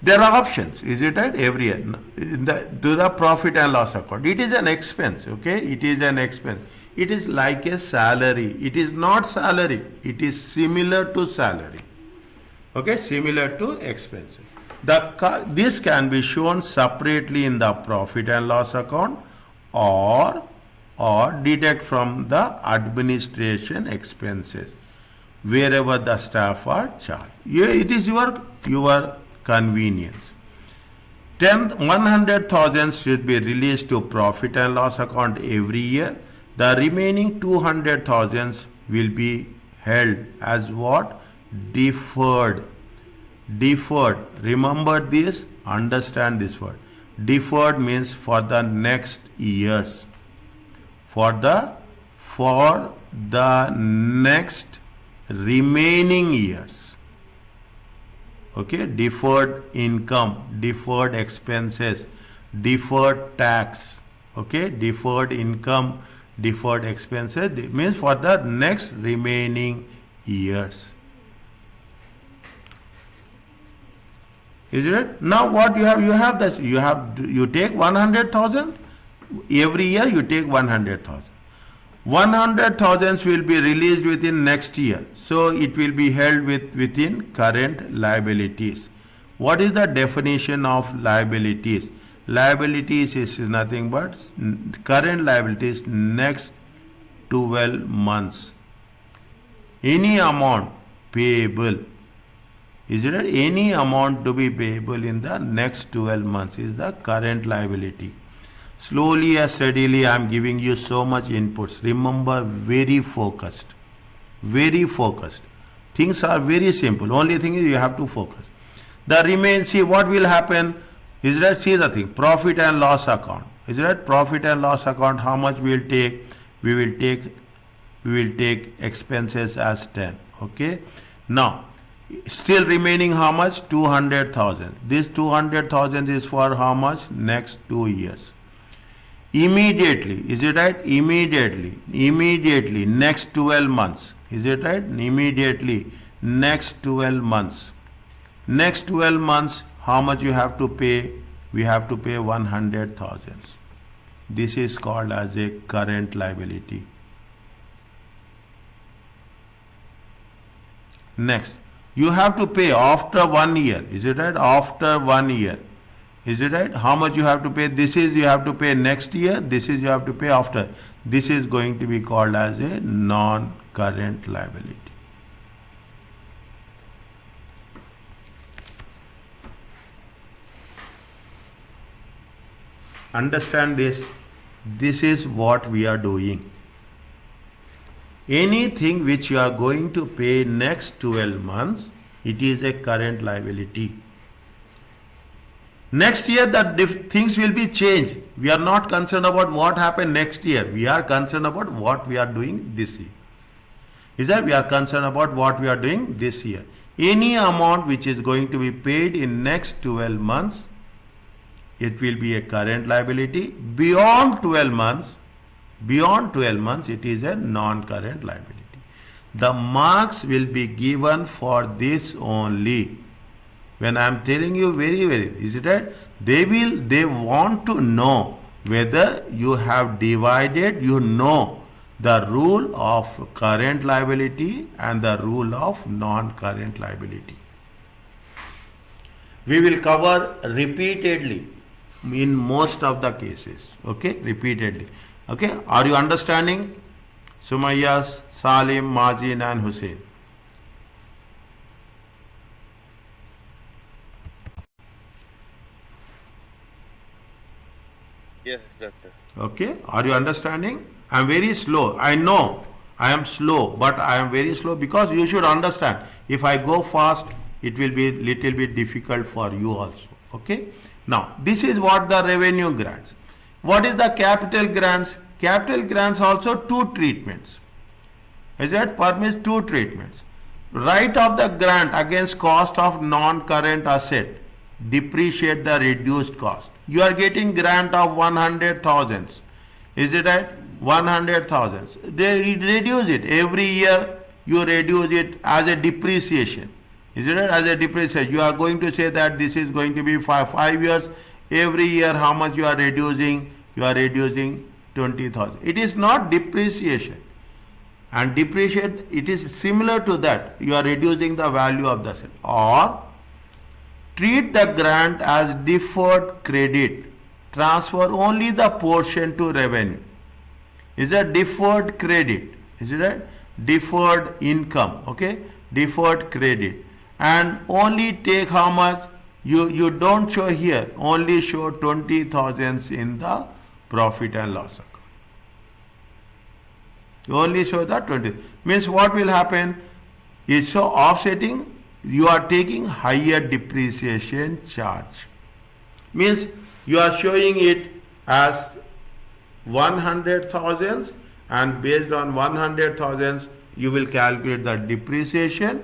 There are options, is it right? Every year. To the profit and loss account. It is an expense, okay? It is an expense. It is like a salary. It is not salary. It is similar to salary. Okay, similar to expenses. This can be shown separately in the profit and loss account or deduct from the administration expenses wherever the staff are charged. It is your convenience. 100,000 should be released to profit and loss account every year. The remaining 200,000 will be held as what? Deferred. Deferred. Remember this, understand this word. Deferred means for the next years. For the next remaining years. Okay, deferred income, deferred expenses, deferred tax, okay, deferred income, deferred expenses means for the next remaining years. Isn't it? Now what you have? You take 100,000 every year. You take 100,000. 100,000 will be released within next year, so it will be held within current liabilities. What is the definition of liabilities? Liabilities is nothing but current liabilities next 12 months. Any amount payable, isn't it? Any amount to be payable in the next 12 months is the current liability. Slowly and steadily I am giving you so much inputs. Remember, very focused. Very focused. Things are very simple. Only thing is you have to focus. The remain, see what will happen is that, see the thing, profit and loss account. Is that profit and loss account, how much we will take? We will take expenses as 10. Okay. Now, still remaining how much? 200,000. This 200,000 is for how much? Next 2 years. Immediately, is it right? Immediately, next 12 months. Is it right? Immediately, next 12 months. Next 12 months, how much you have to pay? We have to pay 100,000. This is called as a current liability. Next, you have to pay after 1 year. Is it right? After 1 year. Is it right? How much you have to pay? This is you have to pay next year. This is you have to pay after. This is going to be called as a non-current liability. Understand this. This is what we are doing. Anything which you are going to pay next 12 months, it is a current liability. Next year the things will be changed. We are not concerned about what happened next year. We are concerned about what we are doing this year. Is that we are concerned about what we are doing this year. Any amount which is going to be paid in next 12 months, it will be a current liability. Beyond 12 months, it is a non-current liability. The marks will be given for this only. When I am telling you very, is it right? They want to know whether you have divided, the rule of current liability and the rule of non-current liability. We will cover repeatedly in most of the cases. Okay, repeatedly. Okay, are you understanding? Sumayyas, Salim, Majin and Hussein. Yes, doctor. Okay, are you understanding? I am very slow. I know I am slow, but I am very slow because you should understand. If I go fast, it will be little bit difficult for you also. Okay. Now, this is what the revenue grants. What is the capital grants? Capital grants also two treatments. Is that permits two treatments? Right of the grant against cost of non-current asset, depreciate the reduced cost. You are getting grant of 100,000. Is it right? 100,000. They reduce it. Every year you reduce it as a depreciation. Is it right? As a depreciation. You are going to say that this is going to be 5 years. Every year how much you are reducing? You are reducing 20,000. It is not depreciation. And depreciate, it is similar to that. You are reducing the value of the asset. Or treat the grant as deferred credit. Transfer only the portion to revenue. Is a deferred credit. Is it right? Deferred income. Okay? Deferred credit. And only take how much? You don't show here. Only show 20,000 in the profit and loss account. You only show that 20. Means what will happen? It's so offsetting. You are taking higher depreciation charge. Means you are showing it as 100,000 and based on 100,000 you will calculate the depreciation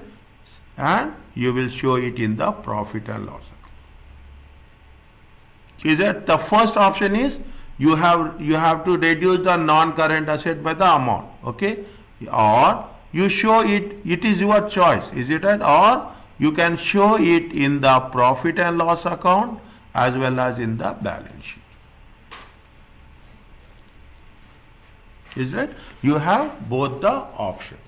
and you will show it in the profit and loss account. Is that the first option is you have to reduce the non-current asset by the amount, okay, or you show it is your choice, is it right, or you can show it in the profit and loss account as well as in the balance sheet. Is right? You have both the options.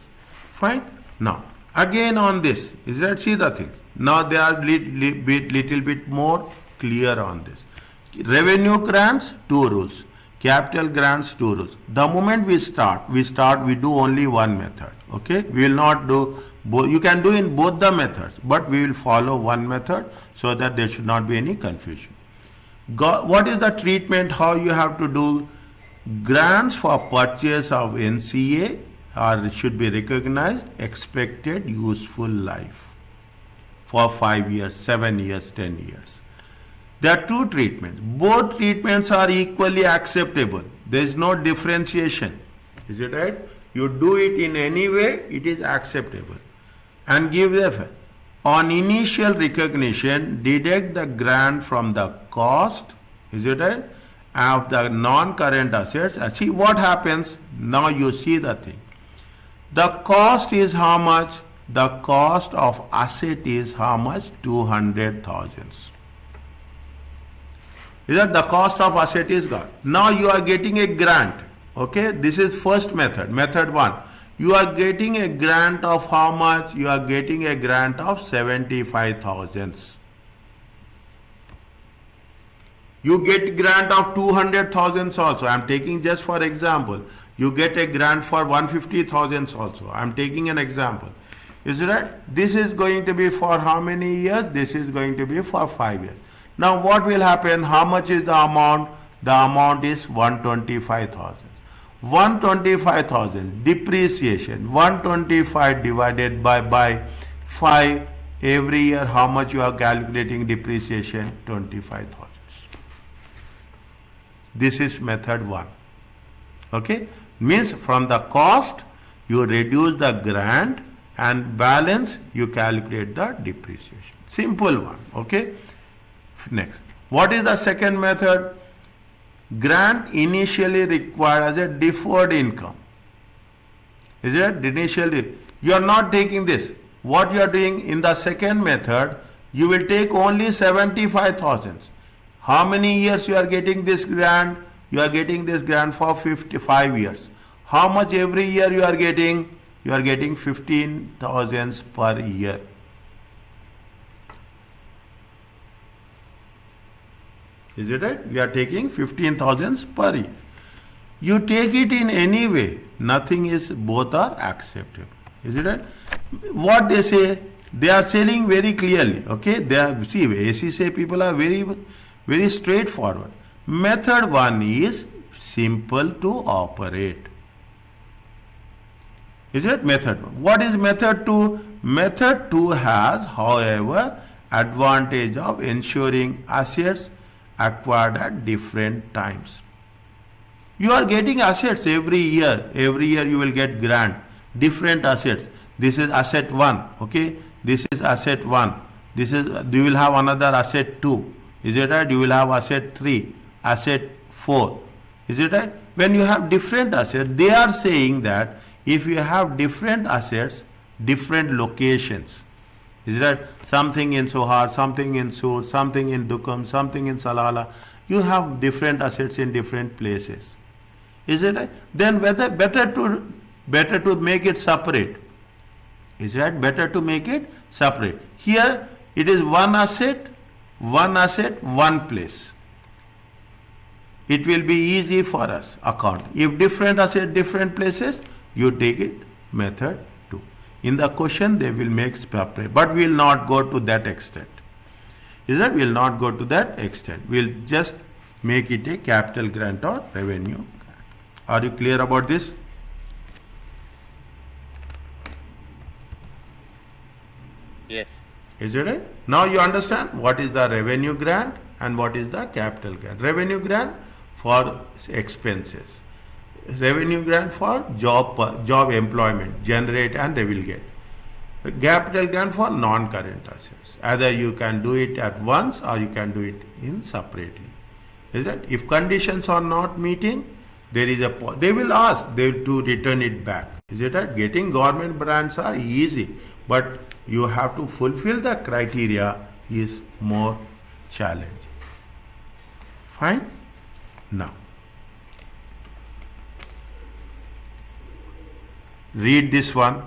Fine. Now again on this, is that, see the things. Now they are little bit more clear on this. Revenue grants, two rules. Capital grants, two rules. The moment we do only one method. Okay, we will not do both. You can do in both the methods, but we will follow one method so that there should not be any confusion. What is the treatment? How you have to do? Grants for purchase of NCA should be recognized expected useful life for 5 years, 7 years, 10 years. There are two treatments. Both treatments are equally acceptable. There is no differentiation. Is it right? You do it in any way, it is acceptable. And give the on initial recognition, deduct the grant from the cost. Is it right? Of the non-current assets. See what happens. Now you see the thing. The cost is how much? The cost of asset is how much? 200,000. Is that the cost of asset is gone? Now you are getting a grant. Okay, this is first method, method 1. You are getting a grant of how much? You are getting a grant of 75,000. You get grant of 200,000 also. I am taking just for example. You get a grant for 150,000 also. I am taking an example. Is it right? This is going to be for how many years? This is going to be for 5 years. Now what will happen? How much is the amount? The amount is 125,000. 125,000 depreciation. 125 divided by 5 every year. How much you are calculating depreciation? 25,000. This is method 1. Okay, means from the cost you reduce the grant and balance you calculate the depreciation. Simple one. Okay. Next, what is the second method? Grant initially required as a deferred income. Is it initially? You are not taking this. What you are doing in the second method, you will take only 75,000. How many years you are getting this grant? You are getting this grant for 55 years. How much every year you are getting? You are getting 15,000 per year. Is it right? You are taking 15,000 per year. You take it in any way. Nothing is, both are acceptable. Is it right? What they say, they are selling very clearly. Okay, they are, see, ACCA people are very straightforward. Method 1 is simple to operate. Is it method 1? What is method 2? Method 2 has, however, advantage of ensuring assets acquired at different times. You are getting assets every year. Every year you will get grant. Different assets. This is asset 1. Okay. This is asset 1. This is, you will have another asset 2. Is it right? You will have asset 3. Asset 4. Is it right? When you have different assets, they are saying that if you have different assets, different locations, is that something in Sohar, something in Sur, something in Dukam, something in Salala, you have different assets in different places. Is it right? Then better to make it separate. Is that better to make it separate? Here it is one asset, one place. It will be easy for us account. If different asset, different places, you take it method 2. In the question they will make separate, but we will not go to that extent. Is that we will not go to that extent. We will just make it a capital grant or revenue grant. Are you clear about this? Yes. Is it right? Now you understand what is the revenue grant and what is the capital grant. Revenue grant for expenses. Revenue grant for job employment, generate and they will get. Capital grant for non-current assets. Either you can do it at once or you can do it in separately. Is that if conditions are not meeting, there is they will ask they to return it back. Is it that getting government grants are easy, but you have to fulfill the criteria is more challenging. Fine. Now read this one.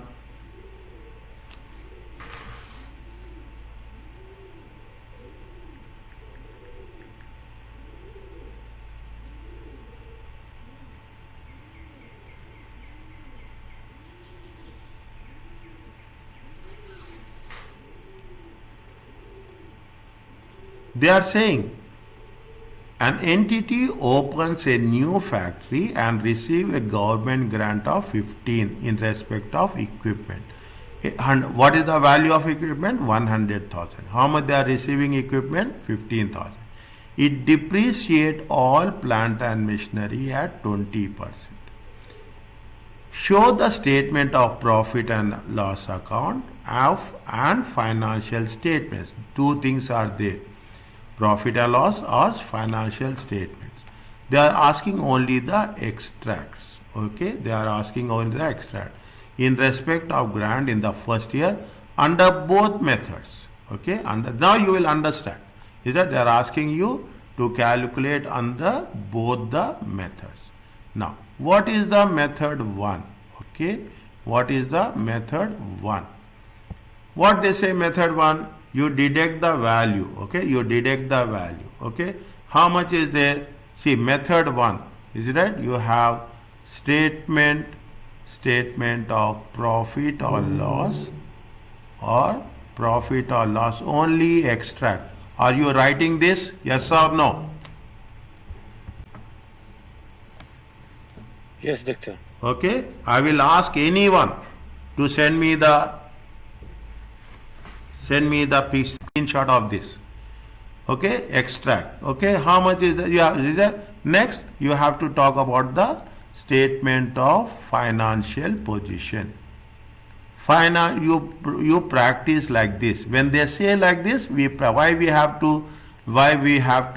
They are saying an entity opens a new factory and receive a government grant of 15 in respect of equipment. And what is the value of equipment? 100,000. How much they are receiving equipment? 15,000. It depreciate all plant and machinery at 20%. Show the statement of profit and loss account and financial statements. Two things are there. Profit and loss or financial statements. They are asking only the extracts. Okay, they are asking only the extract in respect of grant in the first year under both methods. Okay, now you will understand. Is that they are asking you to calculate under both the methods. Now, what is the method 1? Okay, what is the method 1? What they say method 1? You deduct the value. Okay, you deduct the value. Okay, how much is there? See, method 1, is it right? You have statement of profit or loss, only extract. Are you writing this? Yes or no? Yes, doctor. Okay, I will ask anyone to send me the screenshot of this. Okay, extract. Okay, how much is the next you have to talk about the statement of financial position. You practice like this. When they say like this, why we have to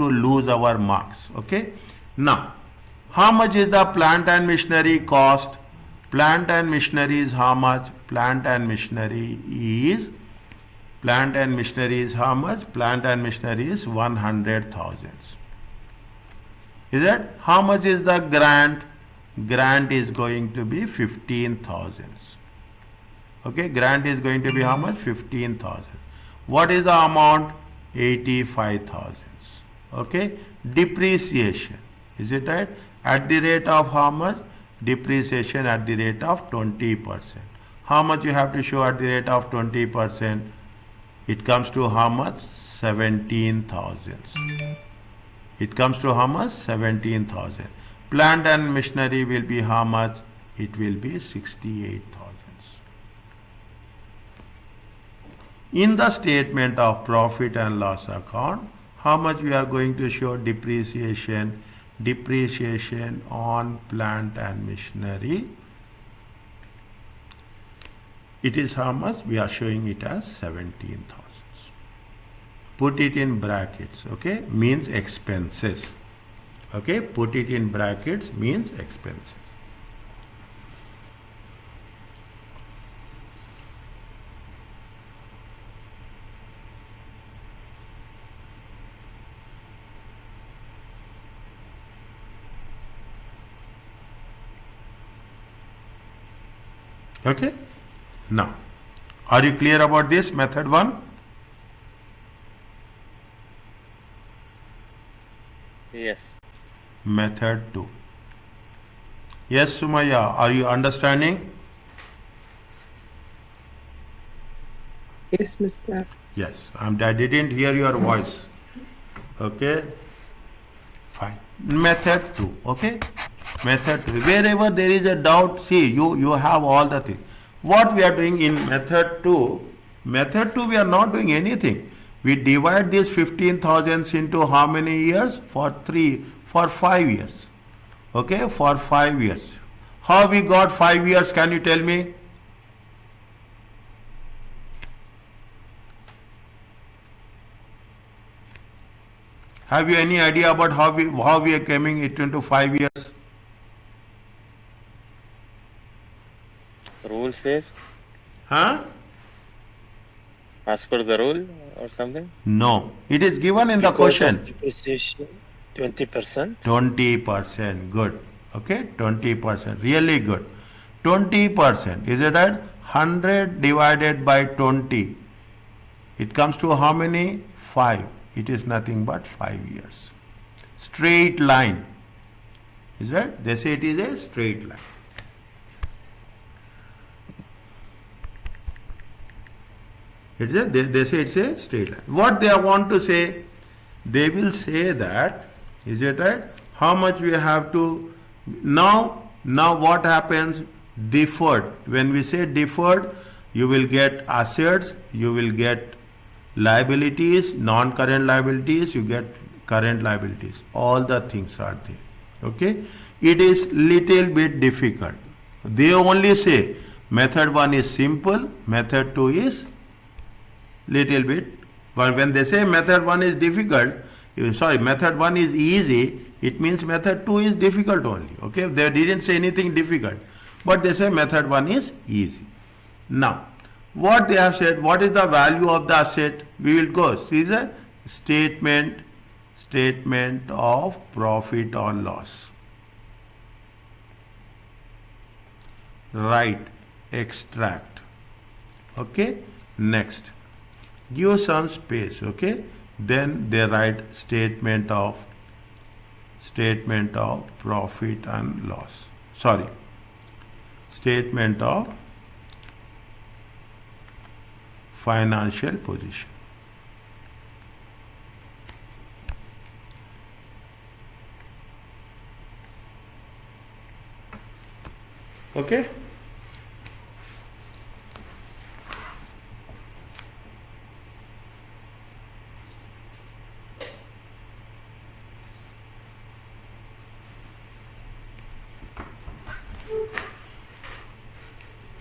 lose our marks. Okay, now how much is the plant and machinery cost? Plant and machinery is how much? Plant and machinery is how much? Plant and machinery is 100,000. Is that? How much is the grant? Grant is going to be 15,000. Okay, grant is going to be how much? 15,000. What is the amount? 85,000. Okay, depreciation. Is it right? At the rate of how much? Depreciation at the rate of 20%. How much you have to show at the rate of 20%? It comes to how much? 17,000. It comes to how much? 17,000. Plant and machinery will be how much? It will be 68,000. In the statement of profit and loss account, how much we are going to show depreciation? Depreciation on plant and machinery. It is how much? We are showing it as 17,000. Put it in brackets, okay? Means expenses. Okay, put it in brackets means expenses. Okay, now are you clear about this method 1? Yes. Method 2. Yes, Sumaya, are you understanding? Yes, Mr. Yes, I didn't hear your voice. Okay, fine. Method 2. Okay, method 2. Wherever there is a doubt, see, you have all the things. What we are doing in method 2? Method 2, we are not doing anything. We divide this 15,000 into how many years? For 5 years. Okay, for 5 years. How we got 5 years? Can you tell me? Have you any idea about how we are coming it into 5 years? Rule says, Huh? as per the rule or something. No. It is given in the Because question. of depreciation, 20%. 20%. Good. Okay, 20%. Really good. 20%. Is it right? 100 divided by 20. It comes to how many? 5. It is nothing but 5 years. Straight line. Is that? They say it is a straight line. They say it's a straight line. What they want to say? They will say that, is it right? How much we have to now what happens? Deferred. When we say deferred, you will get assets, you will get liabilities, non-current liabilities, you get current liabilities. All the things are there. Okay? It is little bit difficult. They only say method 1 is simple, method 2 is little bit. But when they say method 1 is difficult, method 1 is easy, it means method 2 is difficult only. Okay? They didn't say anything difficult. But they say method 1 is easy. Now, what they have said, what is the value of the asset? We will go. See the statement of profit or loss. Write, extract. Okay? Next. Give some space. Okay? Then they write statement of profit and loss. Sorry. Statement of financial position. Okay?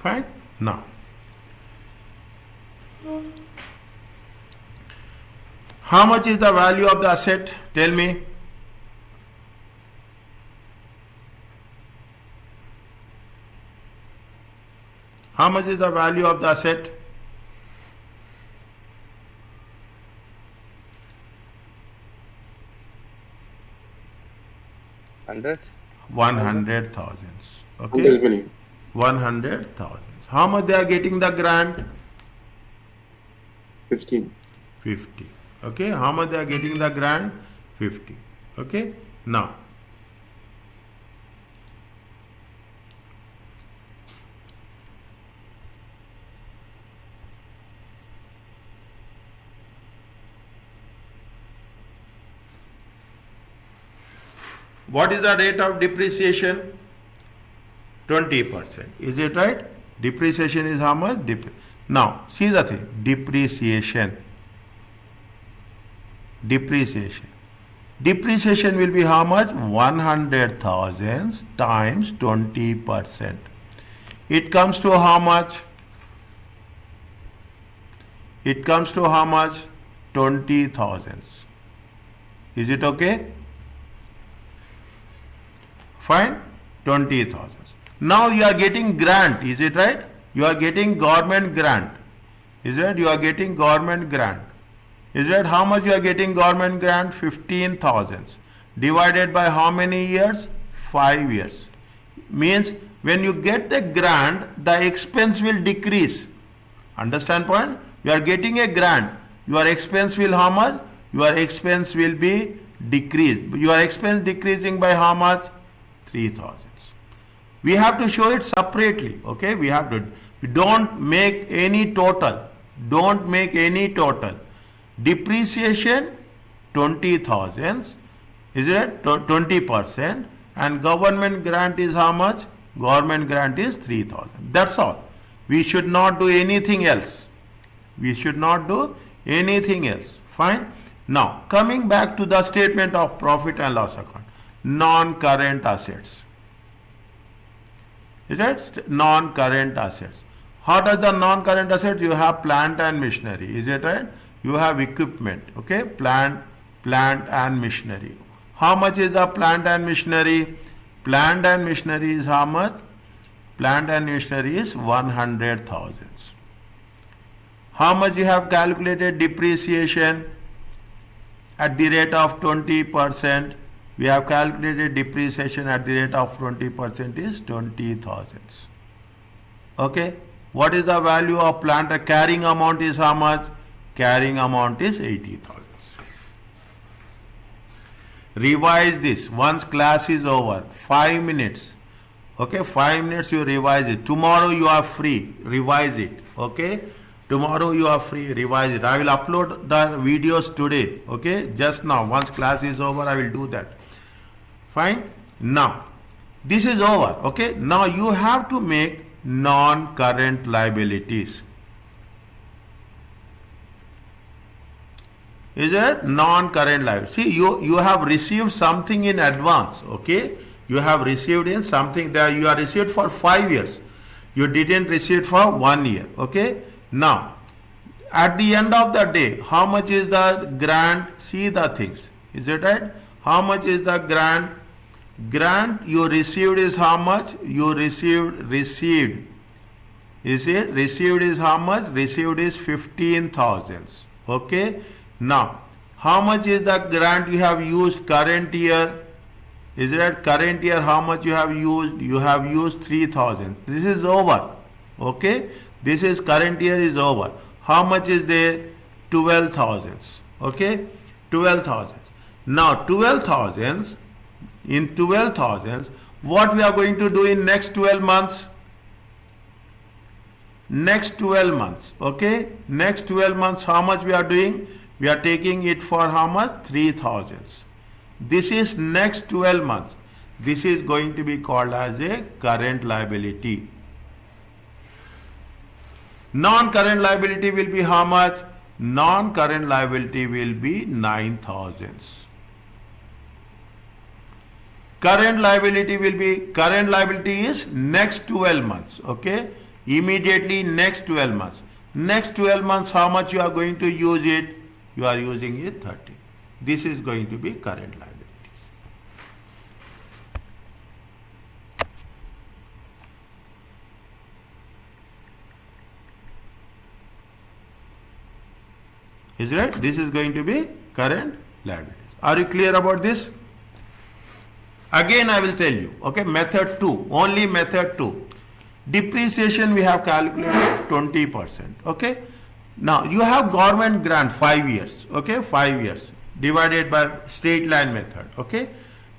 Fine? Now, how much is the value of the asset? Tell me. How much is the value of the asset? Hundreds? 100,000. Okay? 100 million. 100,000. How much they are getting the grant? 15. 50. Okay? How much they are getting the grant? 50. Okay? Now, what is the rate of depreciation? 20%. Is it right? Depreciation is how much? Now, see the thing. Depreciation. Depreciation will be how much? 100,000 times 20%. It comes to how much? It comes to how much? 20,000. Is it okay? Fine? 20,000. Now you are getting grant, is it right? You are getting government grant. Is it? You are getting government grant. Is it? How much you are getting government grant? 15,000. Divided by how many years? 5 years. Means when you get the grant, the expense will decrease. Understand point? You are getting a grant. Your expense will how much? Your expense will be decreased. Your expense decreasing by how much? 3,000. We have to show it separately. Okay? We have to. We don't make any total. Don't make any total. Depreciation 20,000. Is it 20%? And government grant is how much? Government grant is 3,000. That's all. We should not do anything else. We should not do anything else. Fine? Now, coming back to the statement of profit and loss account. Non-current assets. Is it? Non-current assets. What are the non-current assets? You have plant and machinery. Is it right? You have equipment. Okay? Plant Plant and machinery. How much is the plant and machinery? Plant and machinery is how much? Plant and machinery is 100,000. How much you have calculated depreciation? At the rate of 20%. We have calculated depreciation at the rate of 20% is 20,000. Okay. What is the value of plant? The carrying amount is how much? Carrying amount is 80,000. Revise this once class is over. 5 minutes. Okay, 5 minutes you revise it. Tomorrow you are free. Revise it. Okay. Tomorrow you are free. Revise it. I will upload the videos today. Okay. Just now. Once class is over, I will do that. Fine. Now, this is over. Okay. Now you have to make non-current liabilities. Is it non-current liability? See, you have received something in advance. Okay. You have received in something that you are received for 5 years. You didn't receive for 1 year. Okay. Now, at the end of the day, how much is the grant? See the things. Is it right? How much is the grant? Grant you received is how much? You received. Is it? Received is how much? Received is 15,000. Okay. Now, how much is the grant you have used current year? Is it right? Current year how much you have used? You have used 3,000. This is over. Okay. This is current year is over. How much is there? 12,000. Okay. 12,000. Now 12,000, in 12,000, what we are going to do in next 12 months? Next 12 months. Okay. Next 12 months how much we are doing? We are taking it for how much? 3,000. This is next 12 months. This is going to be called as a current liability. Non-current liability will be how much? Non-current liability will be 9,000. Current liability will be, current liability is next 12 months. Okay. Immediately next 12 months. Next 12 months how much you are going to use it? You are using it 30. This is going to be current liability. Is right? This is going to be current liabilities. Are you clear about this? Again I will tell you. Okay, method 2. Only method 2. Depreciation we have calculated 20%. Okay. Now you have government grant 5 years. Okay, 5 years divided by straight line method. Okay,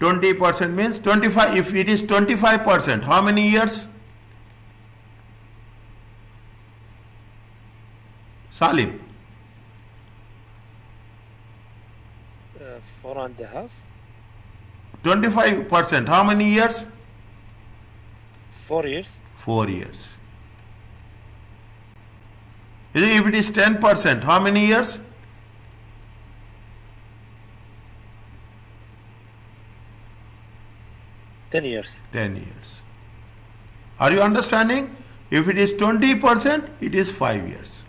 20% means 25. If it is 25%, how many years? Salim. 4.5. 25%, how many years? 4 years. 4 years. If it is 10%, how many years? 10 years. 10 years. Are you understanding? If it is 20%, it is 5 years.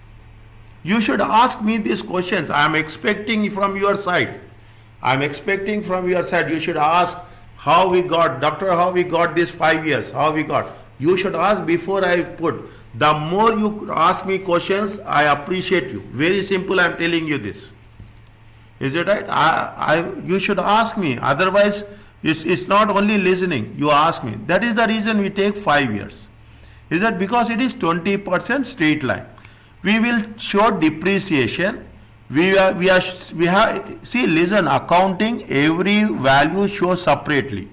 You should ask me these questions. I am expecting from your side. I am expecting from your side. You should ask how we got, doctor, how we got this 5 years, how we got. You should ask before I put. The more you ask me questions, I appreciate you. Very simple, I am telling you this. Is it right? You should ask me. Otherwise, it's not only listening. You ask me. That is the reason we take 5 years. Is that because it is 20% straight line. We will show depreciation. We have, see, listen, accounting, every value shows separately.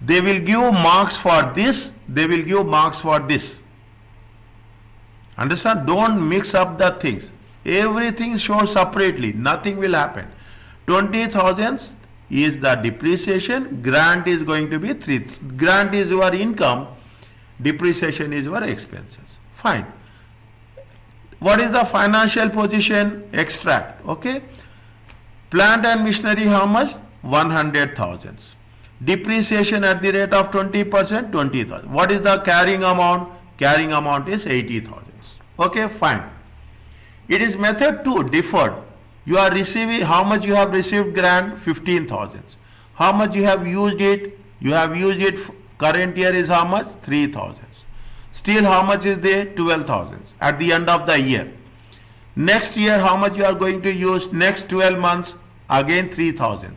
They will give marks for this. They will give marks for this. Understand? Don't mix up the things. Everything shows separately. Nothing will happen. 20,000 is the depreciation. Grant is going to be 3. Grant is your income. Depreciation is your expenses. Fine. What is the financial position? Extract. Okay. Plant and machinery how much? 100,000. Depreciation at the rate of 20%, 20,000. What is the carrying amount? Carrying amount is 80,000. Okay, fine. It is method 2, deferred. You are receiving, how much you have received grant? 15,000. How much you have used it? You have used it, current year is how much? 3,000. Still how much is there? 12,000 at the end of the year. Next year how much you are going to use? Next 12 months again 3,000.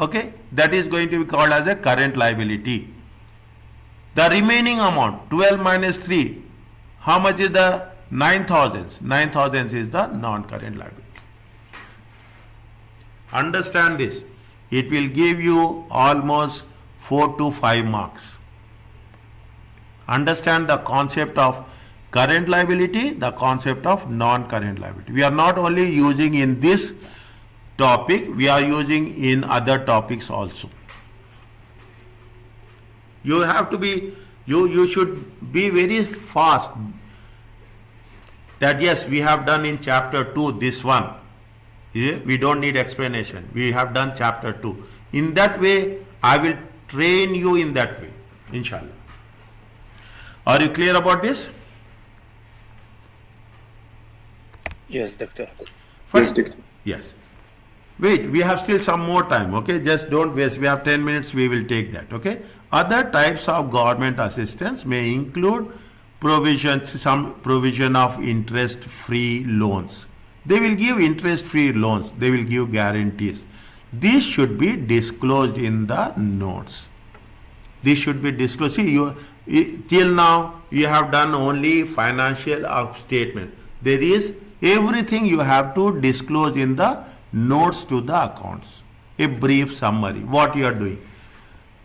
Okay, that is going to be called as a current liability. The remaining amount 12 minus 3, how much is the 9,000? 9,000 is the non-current liability. Understand this. It will give you almost 4 to 5 marks. Understand the concept of current liability, the concept of non-current liability. We are not only using in this topic, we are using in other topics also. You have to be, you should be very fast. That yes, we have done in chapter 2 this one. Yeah, we don't need explanation. We have done chapter 2. In that way, I will train you in that way, inshallah. Are you clear about this? Yes, doctor. Fine. Yes, doctor. Yes. Wait, we have still some more time, okay? Just don't waste. We have 10 minutes, we will take that, okay? Other types of government assistance may include some provision of interest-free loans. They will give interest-free loans. They will give guarantees. These should be disclosed in the notes. This should be disclosed. See, till now you have done only financial statement. There is everything you have to disclose in the notes to the accounts. A brief summary, what you are doing.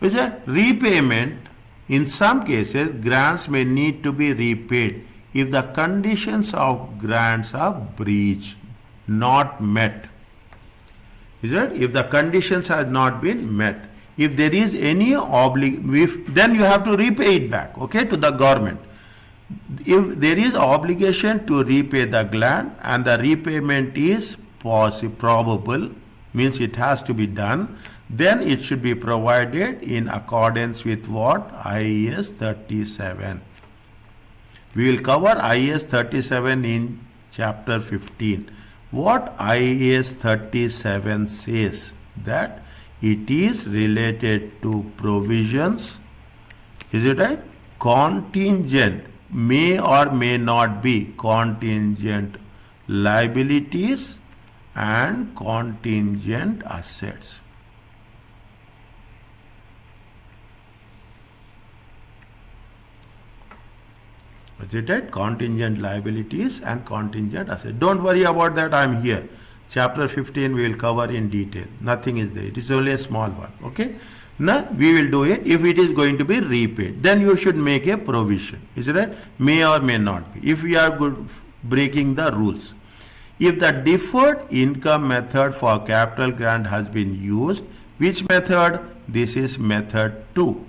Is that repayment? In some cases, grants may need to be repaid if the conditions of grants are breached, not met. Is it? If the conditions have not been met. If there is any then you have to repay it back, okay, to the government. If there is obligation to repay the grant and the repayment is probable, means it has to be done, then it should be provided in accordance with what? IAS 37. We will cover IAS 37 in chapter 15. What IAS 37 says? That it is related to provisions, is it right? Contingent, may or may not be contingent liabilities and contingent assets. Is it right? Contingent liabilities and contingent assets. Don't worry about that, I am here. Chapter 15 we will cover in detail. Nothing is there. It is only a small one. Okay. Now we will do it if it is going to be repaid. Then you should make a provision. Is it right? May or may not be. If we are breaking the rules. If the deferred income method for capital grant has been used, which method? This is method 2.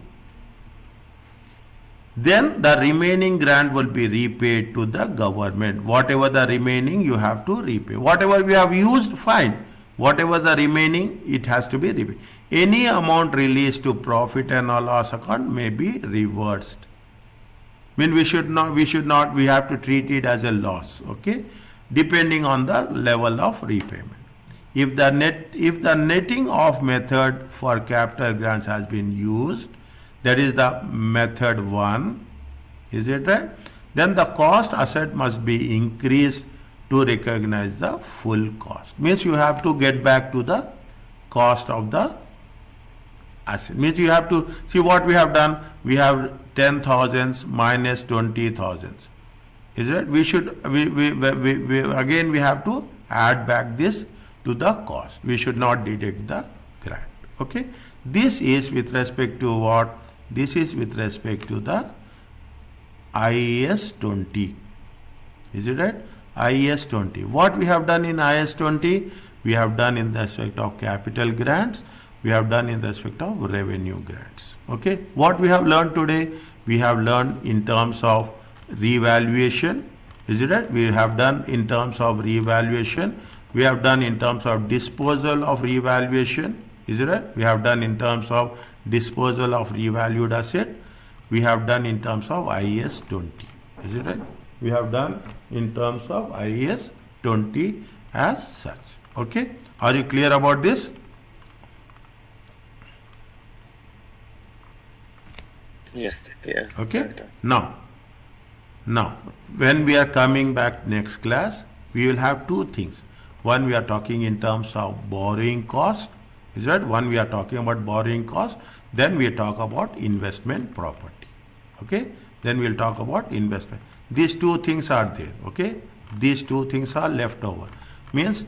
Then the remaining grant will be repaid to the government. Whatever the remaining you have to repay. Whatever we have used, fine. Whatever the remaining, it has to be repaid. Any amount released to profit and loss account may be reversed. I mean, we have to treat it as a loss, okay? Depending on the level of repayment. If the netting off method for capital grants has been used, that is the method 1, is it right? Then the cost asset must be increased to recognize the full cost. Means you have to get back to the cost of the asset. Means you have to see what we have done. We have 10,000 minus 20,000. Is it? Again we have to add back this to the cost. We should not deduct the grant. Okay. This is with respect to what? This is with respect to the IAS 20. Is it right? IAS 20. What we have done in IAS 20? We have done in the respect of capital grants. We have done in the respect of revenue grants. Okay. What we have learned today? We have learned in terms of revaluation. Is it right? We have done in terms of revaluation. We have done in terms of disposal of revaluation. Is it right? We have done in terms of disposal of revalued asset. We have done in terms of IAS 20. Is it right? We have done in terms of IAS 20 as such. Okay, are you clear about this? Yes, Doctor. Yes, Okay, Doctor. now when we are coming back next class, we will have two things. One, we are talking in terms of borrowing cost, is that one, we are talking about borrowing cost, then we talk about investment property. Okay, then we'll talk about investment. These two things are there. Okay, these two things are left over, means